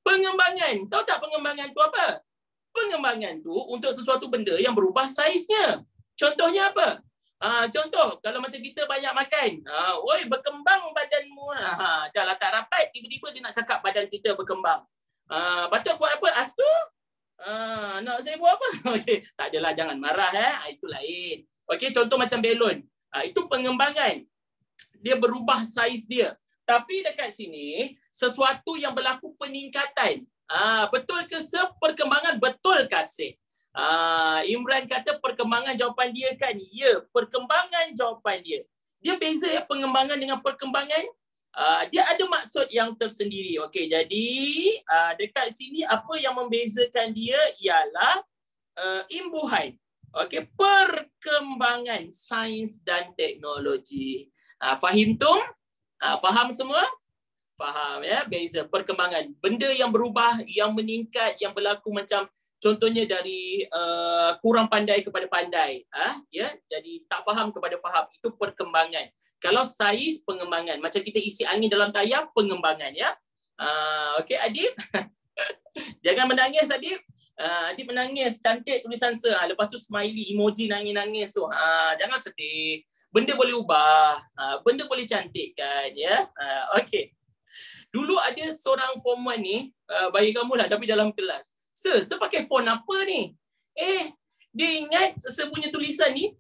Pengembangan. Tahu tak pengembangan tu apa? Pengembangan tu untuk sesuatu benda yang berubah saiznya. Contohnya apa? Contoh, kalau macam kita banyak makan. Oi, berkembang badanmu. Dah lah tak rapat, tiba-tiba dia nak cakap badan kita berkembang. Patut buat apa? Astu? Nak saya buat apa? Okey, tak adalah, jangan marah. Itu lain. Okey, contoh macam belon. Itu pengembangan. Dia berubah saiz dia. Tapi dekat sini, sesuatu yang berlaku peningkatan. Betul ke perkembangan? Betul kasih. Imran kata perkembangan, jawapan dia kan? Ya, perkembangan jawapan dia. Dia beza ya pengembangan dengan perkembangan. Dia ada maksud yang tersendiri. Okey, jadi dekat sini apa yang membezakan dia ialah imbuhan. Okey, perkembangan sains dan teknologi. Fahim tum? Faham semua? Faham ya, beza perkembangan. Benda yang berubah, yang meningkat, yang berlaku macam contohnya dari kurang pandai kepada pandai. Ya, jadi tak faham kepada faham. Itu perkembangan. Kalau saiz, pengembangan. Macam kita isi angin dalam tayar, pengembangan ya. Okey Adib. Jangan menangis Adib. Adib menangis, cantik tulisan sir. Lepas tu smiley, emoji nangis-nangis tu. Jangan sedih. Benda boleh ubah. Benda boleh cantik kan ya. Okey. Dulu ada seorang form 1 ni, bagi kamu lah tapi dalam kelas. Sir pakai font apa ni? Dia ingat saya punya tulisan ni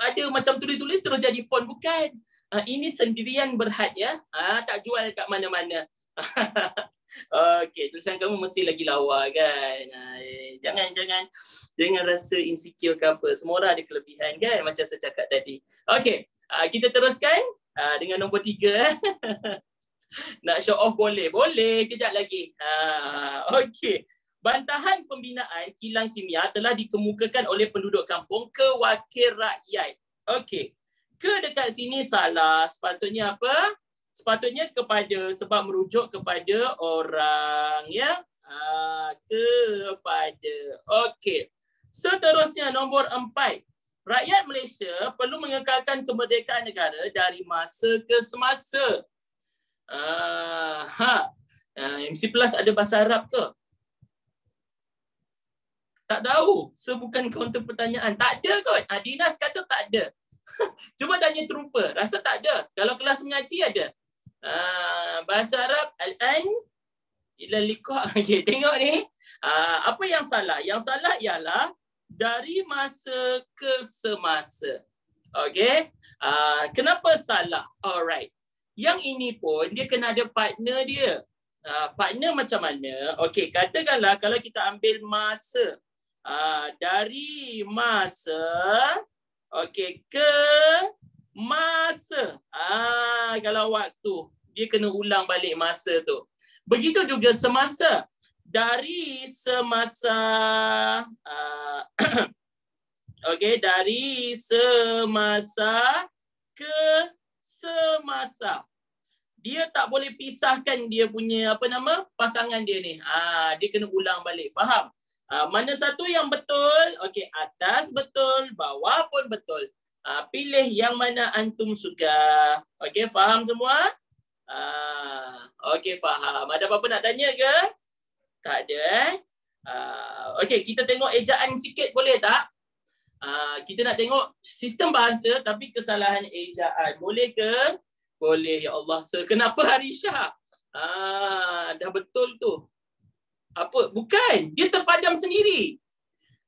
ada macam tulis-tulis terus jadi font. Bukan. Ini sendirian berhad ya. Tak jual kat mana-mana. Okey, tulisan kamu mesti lagi lawa kan. Jangan rasa insecure ke apa. Semua orang ada kelebihan kan, macam saya cakap tadi. Okey, kita teruskan dengan nombor 3. Nak show off boleh? Boleh, kejap lagi. Okey. Bantahan pembinaan kilang kimia telah dikemukakan oleh penduduk kampung ke wakil rakyat. Okey. Ke dekat sini salah. Sepatutnya apa? Sepatutnya kepada, sebab merujuk kepada orang ya. Kepada. Okey. Seterusnya nombor 4. Rakyat Malaysia perlu mengekalkan kemerdekaan negara dari masa ke semasa. MC Plus ada bahasa Arab ke? Tak tahu. Bukan kaunter pertanyaan. Tak ada kot. Dinas kata tak ada. Cuba tanya terupa. Rasa tak ada. Kalau kelas mengaji ada. Bahasa Arab al-an ila liqa. Okey, tengok ni. Apa yang salah? Yang salah ialah dari masa ke semasa. Okey. Kenapa salah? Alright. Yang ini pun dia kena ada partner dia. Partner macam mana? Okey, katakanlah kalau kita ambil masa. Dari masa okey ke masa. Kalau waktu dia kena ulang balik masa tu. Begitu juga semasa. Dari semasa okey, dari semasa ke semasa. Dia tak boleh pisahkan dia punya pasangan dia ni. Dia kena ulang balik. Faham? Mana satu yang betul? Okey, atas betul, bawah pun betul. Pilih yang mana antum suka. Okey, faham semua? Okey, faham. Ada apa-apa nak tanya ke? Tak ada. Okey, kita tengok ejaan sikit boleh tak? Kita nak tengok sistem bahasa tapi kesalahan ejaan. Boleh ke? Boleh, ya Allah. Kenapa Harisha? Dah betul tu. Apa? Bukan. Dia terpadam sendiri.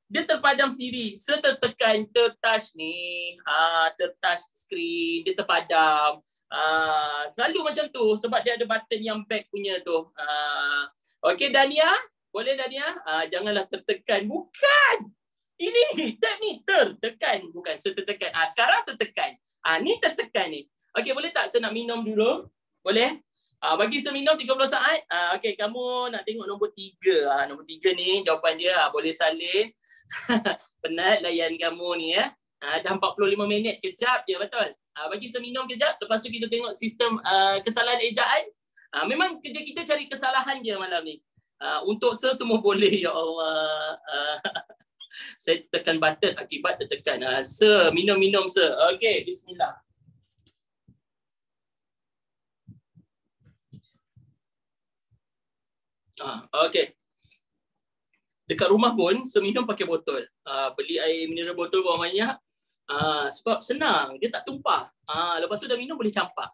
Dia terpadam sendiri. Tertekan, tertouch ni. Tertouch screen. Dia terpadam. Selalu macam tu sebab dia ada button yang back punya tu. Okey, Dania? Boleh, Dania? Janganlah tertekan. Bukan. Ini tab ni tertekan, bukan tertekan. Sekarang tertekan. Ni tertekan ni. Okey, boleh tak saya nak minum dulu? Boleh? Bagi saya minum 30 saat. Okey, kamu nak tengok nombor 3. Nombor 3 ni jawapan dia. Boleh salin. Penat layan kamu ni ya. Dah 45 minit. Kejap je, betul? Bagi saya minum kejap. Lepas tu kita tengok sistem kesalahan ejaan. Memang kerja kita cari kesalahan je malam ni. Untuk semua boleh, ya Allah. Saya tekan button akibat tertekan. Minum-minum Okey, bismillah. Okey. Dekat rumah pun minum pakai botol. Beli air mineral botol buang banyak. Sebab senang, dia tak tumpah. Lepas tu dah minum boleh campak.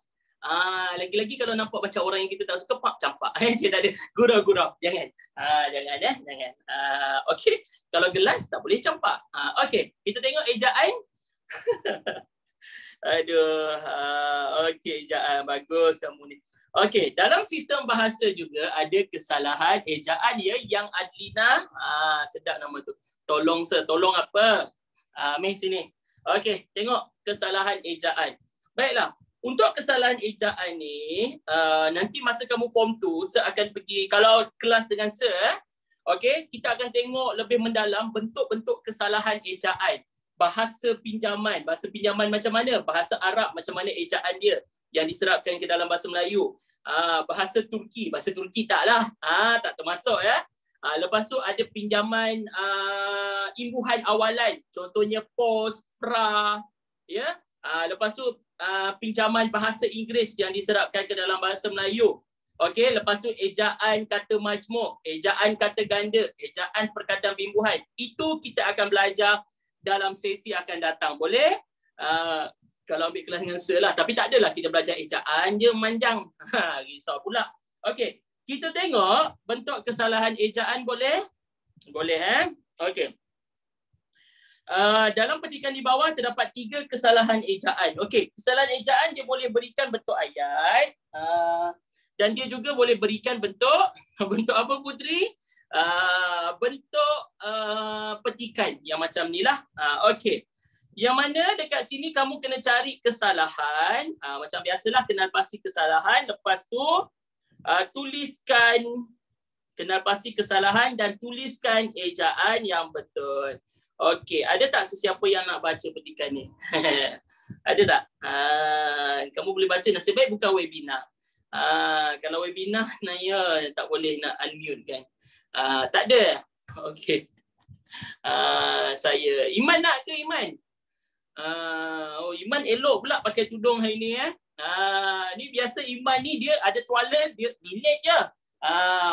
Lagi-lagi kalau nampak macam orang yang kita tak suka, campak. Cik tak ada gurau-gurau. Jangan. Jangan. Okey. Kalau gelas tak boleh campak. Okey. Kita tengok ejaan. Aduh. Okey, ejaan. Bagus kamu ni. Okey. Dalam sistem bahasa juga ada kesalahan ejaan ya yang Adlina. Sedap nama tu. Tolong tolong apa? Meh sini. Okey. Tengok kesalahan ejaan. Baiklah. Untuk kesalahan ejaan ni, nanti masa kamu form 2, akan pergi, kalau kelas dengan okey, kita akan tengok lebih mendalam bentuk-bentuk kesalahan ejaan. Bahasa pinjaman macam mana? Bahasa Arab macam mana ejaan dia yang diserapkan ke dalam bahasa Melayu. Bahasa Turki taklah. Tak termasuk ya. Lepas tu ada pinjaman imbuhan awalan. Contohnya pos, pra, ya. Lepas tu pinjaman bahasa Inggeris yang diserapkan ke dalam bahasa Melayu. Okey, lepas tu ejaan kata majmuk, ejaan kata ganda, ejaan perkataan bimbuhan. Itu kita akan belajar dalam sesi akan datang. Boleh? Kalau ambil kelas dengan lah. Tapi tak adalah kita belajar ejaan je manjang. Risau pula. Okey, kita tengok bentuk kesalahan ejaan boleh? Boleh Okey. Dalam petikan di bawah terdapat 3 kesalahan ejaan. Okey, kesalahan ejaan dia boleh berikan bentuk ayat dan dia juga boleh berikan bentuk apa Putri? Bentuk petikan yang macam ni lah. Okey. Yang mana dekat sini kamu kena cari kesalahan. Macam biasalah kenal pasti kesalahan. Lepas tu tuliskan kenal pasti kesalahan dan tuliskan ejaan yang betul. Okey, ada tak sesiapa yang nak baca petikan ni? Ada tak? Kamu boleh baca, nasib baik bukan webinar. Kalau webinar, Naya tak boleh nak unmute kan? Tak ada? Okey. Saya. Iman nak ke Iman? Iman elok pula pakai tudung hari ni. Ni biasa Iman ni dia ada toilet, dia relate je.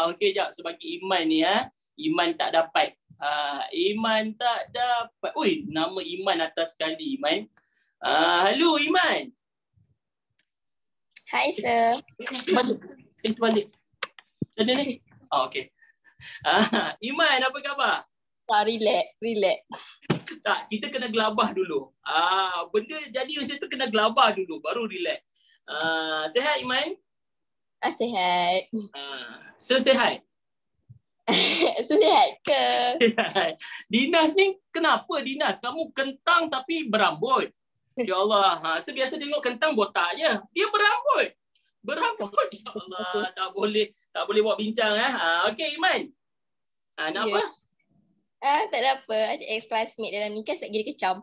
Okey, jap. Sebagai Iman ni Iman tak dapat. Iman tak dapat. Ui, nama Iman atas sekali, Iman. Halo, Iman. Hai, sir. Balik. Ada ni? Okey. Iman, apa khabar? Relax. Tak, kita kena gelabah dulu. Benda jadi macam tu kena gelabah dulu, baru relax. Sehat Iman? Sihat. Sehat. Sihat ke? Dinas ni kenapa Dinas? Kamu kentang tapi berambut. Ya Allah. Biasa tengok kentang botak je. Dia berambut. Berambut. Ya Allah. Tak boleh buat bincang. Okey Iman. Nak apa? Tak ada apa. Ada ex-classmate dalam ni kan sekali kecam.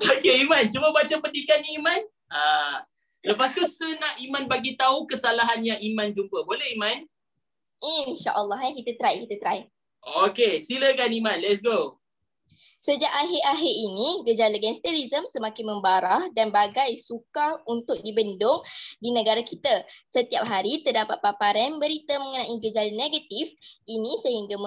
Okey Iman. Cuba baca petikan ni Iman. Lepas tu nak Iman bagi tahu kesalahan yang Iman jumpa. Boleh Iman? InsyaAllah kita try. Okey, silakan Iman. Let's go. Sejak akhir-akhir ini, gejala gangsterisme semakin membara dan bagai sukar untuk dibendung di negara kita. Setiap hari terdapat paparan berita mengenai gejala negatif ini sehingga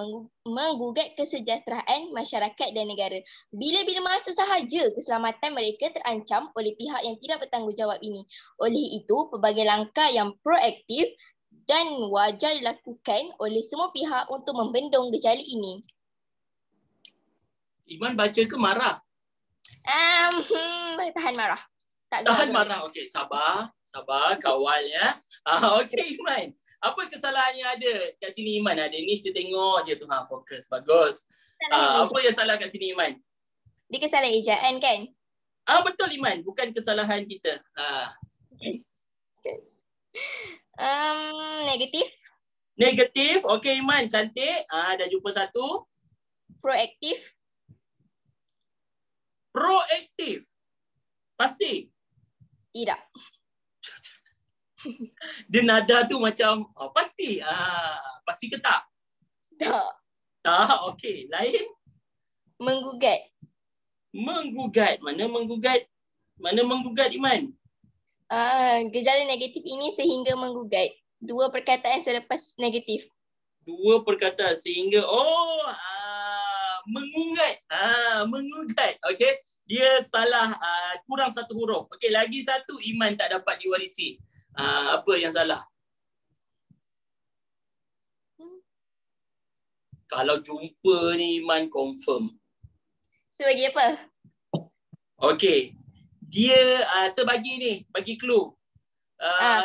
menggugat kesejahteraan masyarakat dan negara. Bila-bila masa sahaja keselamatan mereka terancam oleh pihak yang tidak bertanggungjawab ini. Oleh itu, pelbagai langkah yang proaktif dan wajar dilakukan oleh semua pihak untuk membendung gejala ini. Iman baca ke marah? Tahan marah. Tahan marah. Okey, sabar kawal ya. Okey Iman. Apa kesalahan yang ada kat sini Iman? Ada ni kita tengok je tu. Fokus. Bagus. Apa yang salah kat sini Iman? Dia kesalahan ejaan kan? Betul Iman, bukan kesalahan kita. Negatif. Negatif. Okey Iman, cantik. Dah jumpa satu. Proaktif. Proaktif. Pasti? Tidak. Dia nada tu macam pasti. Pasti ke tak? Tak. Tak. Okey. Lain? Menggugat. Menggugat. Mana menggugat? Mana menggugat Iman? Gejala negatif ini sehingga menggugat. Dua perkataan selepas negatif. Dua perkataan sehingga mengugat. Mengugat. Okey. Dia salah kurang satu huruf. Okey, lagi satu Iman tak dapat diwarisi. Apa yang salah? Kalau jumpa ni Iman confirm. Sebagi apa? Okey. Dia sebagi ni, bagi clue.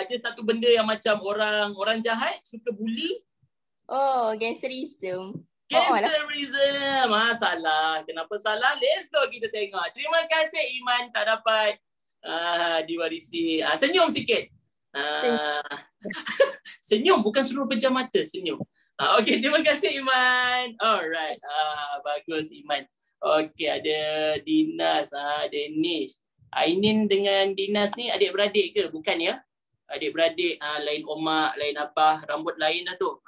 Dia satu benda yang macam orang jahat suka bully. Gangsterism. Gangsterism. Salah. Kenapa salah? Let's go kita tengok. Terima kasih Iman tak dapat diwarisi. Senyum sikit. Senyum bukan suruh pejam mata, senyum. Okey, terima kasih Iman. Alright. Bagus Iman. Okey, ada Dinas, Danish. Ainin dengan Dinas ni adik-beradik ke? Bukan ya? Adik-beradik, lain omak, lain abah, rambut lain dah tu.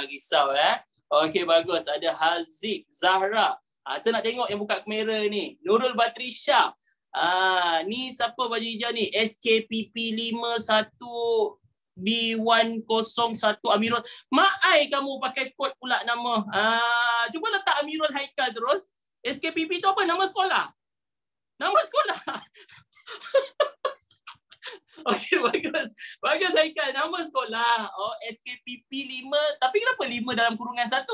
Risau ya. Okey, bagus. Ada Haziq, Zahra. Saya nak tengok yang buka kamera ni. Nurul Batrisha. Ni siapa baju hijau ni? SKPP 51 B101 Amirul. Maai kamu pakai kod pula nama. Cuba letak Amirul Haikal terus. SKPP tu apa? Nama sekolah? Nama sekolah. Okey, bagus. Bagus Haikal. Nama sekolah. SKPP 5. Tapi kenapa 5 dalam kurungan 1?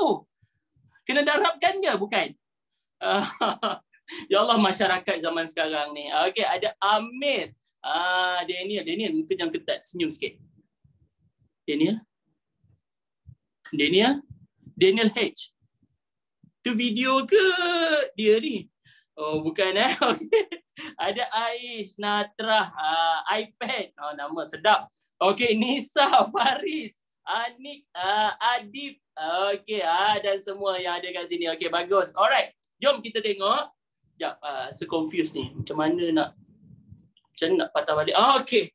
Kena darabkan ke? Bukan? Ya Allah, masyarakat zaman sekarang ni. Okey, ada Amir. Daniel, muka jangan ketat. Senyum sikit. Daniel H. Tu video ke dia ni? Bukan Okay. Ada Aish, Natrah, iPad. Nama sedap. Okey, Nisa, Faris, Anik, Adib. Okey, dan semua yang ada kat sini. Okey, bagus. Alright. Jom kita tengok. Sekejap, confused ni. Macam mana nak patah balik. Okey.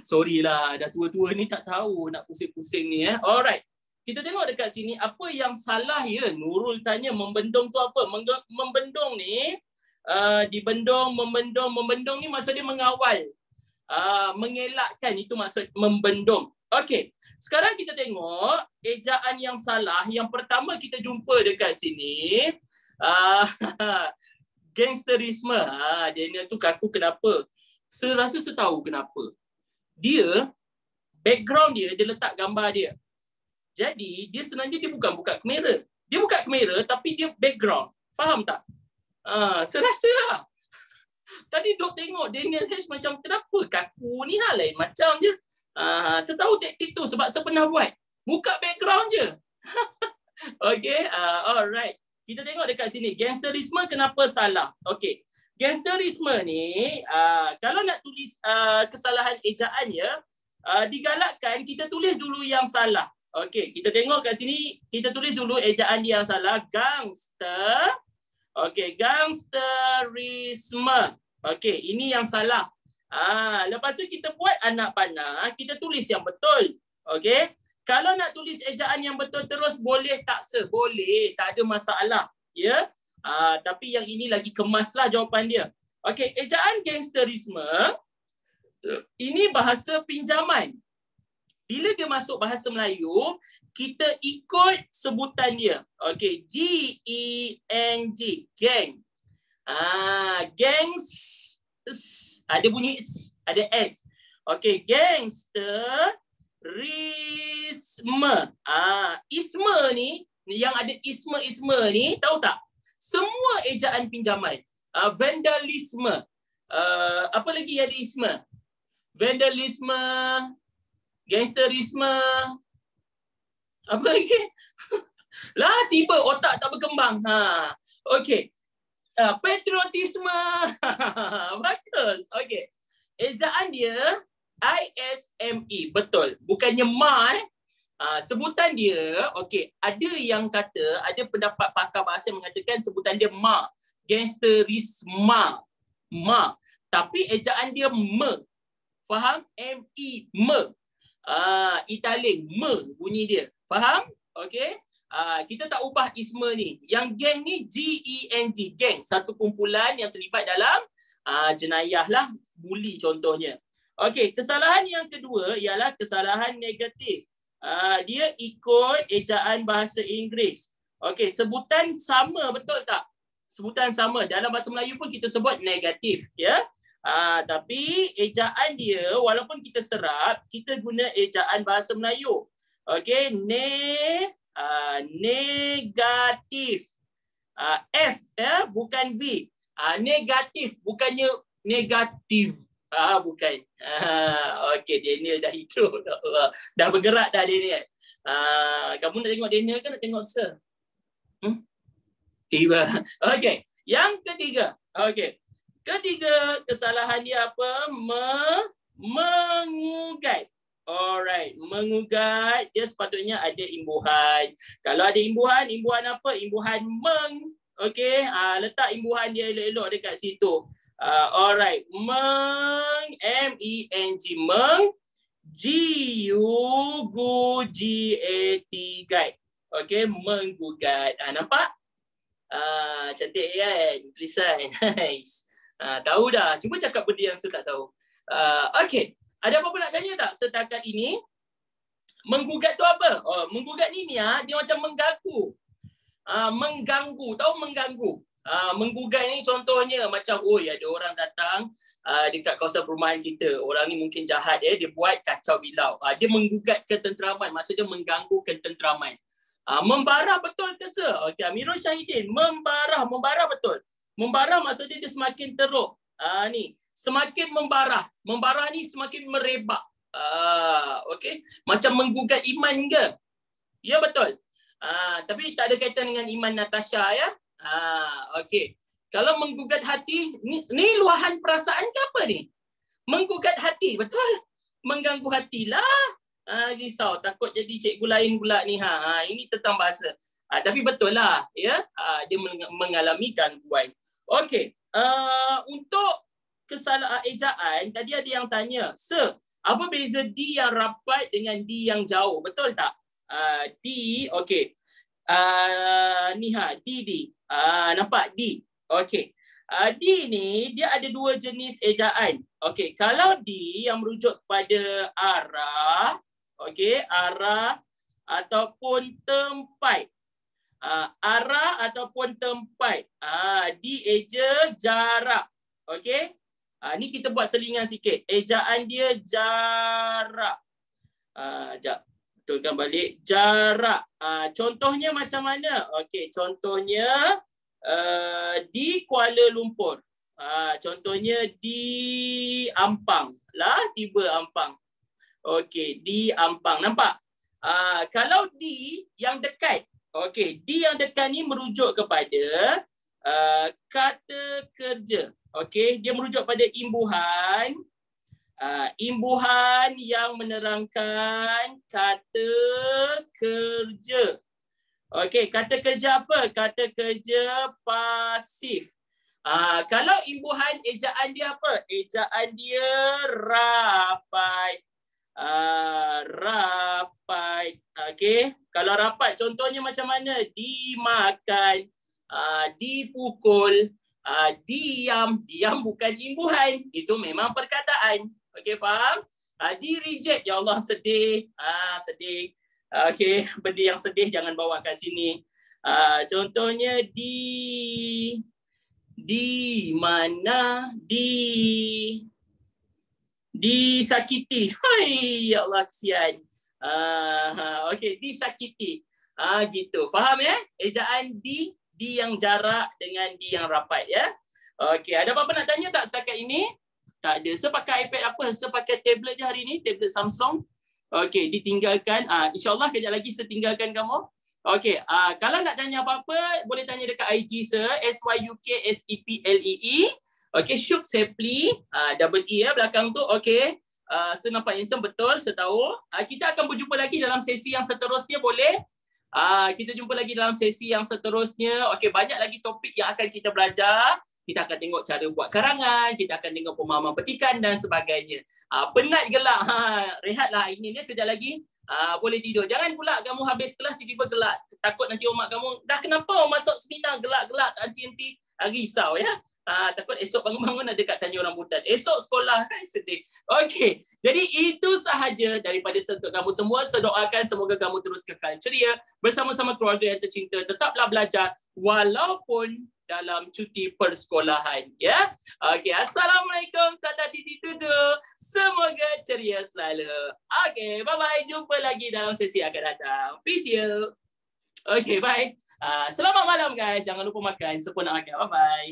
Sorry lah, dah tua-tua ni tak tahu nak pusing-pusing ni. Alright. Kita tengok dekat sini apa yang salah ya. Nurul tanya membendung tu apa? Membendung ni, membendung ni maksud dia mengawal. Mengelakkan, itu maksud membendung. Okey. Sekarang kita tengok ejaan yang salah. Yang pertama kita jumpa dekat sini. Gangsterisme. Dia tu kaku kenapa? Saya tahu kenapa. Dia, background dia letak gambar dia. Jadi, dia sebenarnya dia bukan buka kamera. Dia buka kamera tapi dia background. Faham tak? Saya rasa lah. Tadi dok tengok Daniel H macam kenapa kaku ni lain macam je. Saya tahu taktik tu sebab saya pernah buat. Buka background je. Okay, alright. Kita tengok dekat sini. Gangsterisme kenapa salah? Okay. Gangsterisme ni, kalau nak tulis kesalahan ejaan ya, digalakkan kita tulis dulu yang salah. Okay, kita tengok kat sini. Kita tulis dulu ejaan dia yang salah. Gangster. Okay, gangsterisme. Okay, ini yang salah. Lepas tu kita buat anak panah, kita tulis yang betul. Okay. Kalau nak tulis ejaan yang betul terus boleh tak sir? Boleh, tak ada masalah. Ya. Tapi yang ini lagi kemaslah jawapan dia. Okay, ejaan gangsterisme ini bahasa pinjaman. Bila dia masuk bahasa Melayu, kita ikut sebutan dia. Okay, G-E-N-G, gang. Gangs, ada bunyi S, ada S. Okay, gangsterisme. Isme ni, yang ada isme ni, tahu tak? Semua ejaan pinjaman. Vandalisme. Apa lagi ada isme? Vandalisme, gangsterisme. Apa lagi? Lah, tiba otak tak berkembang. Okey. Patriotisme. Bagus. Okey. Ejaan dia ISME. Betul. Bukannya ma. Sebutan dia, okey, ada yang kata, ada pendapat pakar bahasa yang mengatakan sebutan dia ma. Gangsterisme. Ma. Tapi ejaan dia me. Faham? M-E. Me. Italic. Me bunyi dia. Faham? Okey. Kita tak ubah isme ni. Yang geng ni G-E-N-G. Geng. Satu kumpulan yang terlibat dalam jenayah lah. Buli contohnya. Okey. Kesalahan yang kedua ialah kesalahan negatif. Dia ikut ejaan bahasa Inggeris. Okey. Sebutan sama. Betul tak? Sebutan sama. Dalam bahasa Melayu pun kita sebut negatif. Ya. Tapi ejaan dia walaupun kita serap, kita guna ejaan bahasa Melayu. Okey, negatif. F ya, bukan V. Negatif bukannya negatif. Bukan. Okey, Daniel dah hidup. Dah bergerak dah Daniel. Kamu nak tengok Daniel ke nak tengok Sir? Tiba. Okey, yang ketiga. Okey. Ketiga, kesalahan dia apa? Mengugat. Alright, mengugat. Dia sepatutnya ada imbuhan. Kalau ada imbuhan, imbuhan apa? Imbuhan meng. Okey, letak imbuhan dia elok-elok dekat situ. Alright, meng. M-E-N-G. Meng. G-U-G-A-T. Guide. Okey, menggugat. Nampak? Cantik kan? Tulisan. Nice. Tahu dah. Cuba cakap benda yang saya tak tahu. Okey. Ada apa-apa nak tanya tak setakat ini? Menggugat tu apa? Menggugat ni dia macam mengganggu. Mengganggu. Tahu mengganggu? Menggugat ni contohnya macam ada orang datang dekat kawasan perumahan kita. Orang ni mungkin jahat dia buat kacau bilau. Dia menggugat ketenteraman. Maksudnya mengganggu ketenteraman. Membara betul ke sir? Okey, Amirul Syahidin. Membara betul. Membara maksudnya dia semakin teruk. Ni semakin membara. Membara ni semakin merebak. Okey. Macam menggugat iman ke? Ya betul. Tapi tak ada kaitan dengan iman Natasha ya. Okey. Kalau menggugat hati, ni luahan perasaan ke apa ni? Menggugat hati, betul? Mengganggu hatilah. Risau takut jadi cikgu lain pula ni. Ini tentang bahasa. Tapi betul lah ya. Dia mengalami gangguan. Okey. Untuk kesalahan ejaan, tadi ada yang tanya, Sir, apa beza D yang rapat dengan D yang jauh? Betul tak? D, okey. D. Nampak D? Okey. D ni, dia ada dua jenis ejaan. Okey, kalau D yang merujuk kepada arah, okey, arah ataupun tempat. Arah ataupun tempat. D eja jarak. Okey. Ni kita buat selingan sikit. Ejaan dia jarak. Sekejap. Betulkan balik. Jarak. Contohnya macam mana? Okey, contohnya di Kuala Lumpur. Contohnya di Ampang. Lah tiba Ampang. Okey, di Ampang. Nampak? Kalau di yang dekat. Okey, di yang dekat ni merujuk kepada kata kerja. Okey, dia merujuk pada imbuhan. Imbuhan yang menerangkan kata kerja. Okey, kata kerja apa? Kata kerja pasif. Kalau imbuhan ejaan dia apa? Ejaan dia rapat. Rapat. Okey, kalau rapat contohnya macam mana? Dimakan, dipukul, diam. Diam bukan imbuhan. Itu memang perkataan. Okey, faham? Di reject. Ya Allah, sedih. Sedih. Okey, benda yang sedih jangan bawa kat sini. Contohnya di mana? Disakiti. Hai, ya Allah, kesian. Okey, disakiti. Gitu. Faham ya? Ejaan di yang jarak dengan di yang rapat ya. Okey, ada apa-apa nak tanya tak setakat ini? Tak ada. Sepakai iPad apa? Sepakai tablet je hari ni, tablet Samsung. Okey, ditinggalkan. InsyaAllah kejap lagi saya tinggalkan kamu. Okey, kalau nak tanya apa-apa, boleh tanya dekat IG saya, SYUKSEPLEE. Okey, Syuk Sepli, double E ya belakang tu. Okey, saya nampak handsome betul, saya tahu. Kita akan berjumpa lagi dalam sesi yang seterusnya, boleh? Kita jumpa lagi dalam sesi yang seterusnya. Okey, banyak lagi topik yang akan kita belajar. Kita akan tengok cara buat karangan, kita akan tengok pemahaman petikan dan sebagainya. Penat gelak, rehatlah ini ni kejap lagi. Boleh tidur. Jangan pula kamu habis kelas tiba-tiba gelak. Takut nanti mak kamu, dah kenapa masuk seminar gelak-gelak nanti risau ya. Takut esok bangun-bangun ada kat Tanjung Rambutan. Esok sekolah kan sedih. Okey, jadi itu sahaja daripada saya untuk kamu semua. Saya doakan semoga kamu terus kekal ceria bersama-sama keluarga yang tercinta. Tetaplah belajar walaupun dalam cuti persekolahan ya. Okey, assalamualaikum, tata titi tutu. Semoga ceria selalu. Okey, bye bye. Jumpa lagi dalam sesi akan datang. Peace you. Okey, bye. Selamat malam guys. Jangan lupa makan. Siapa nak makan. Bye bye.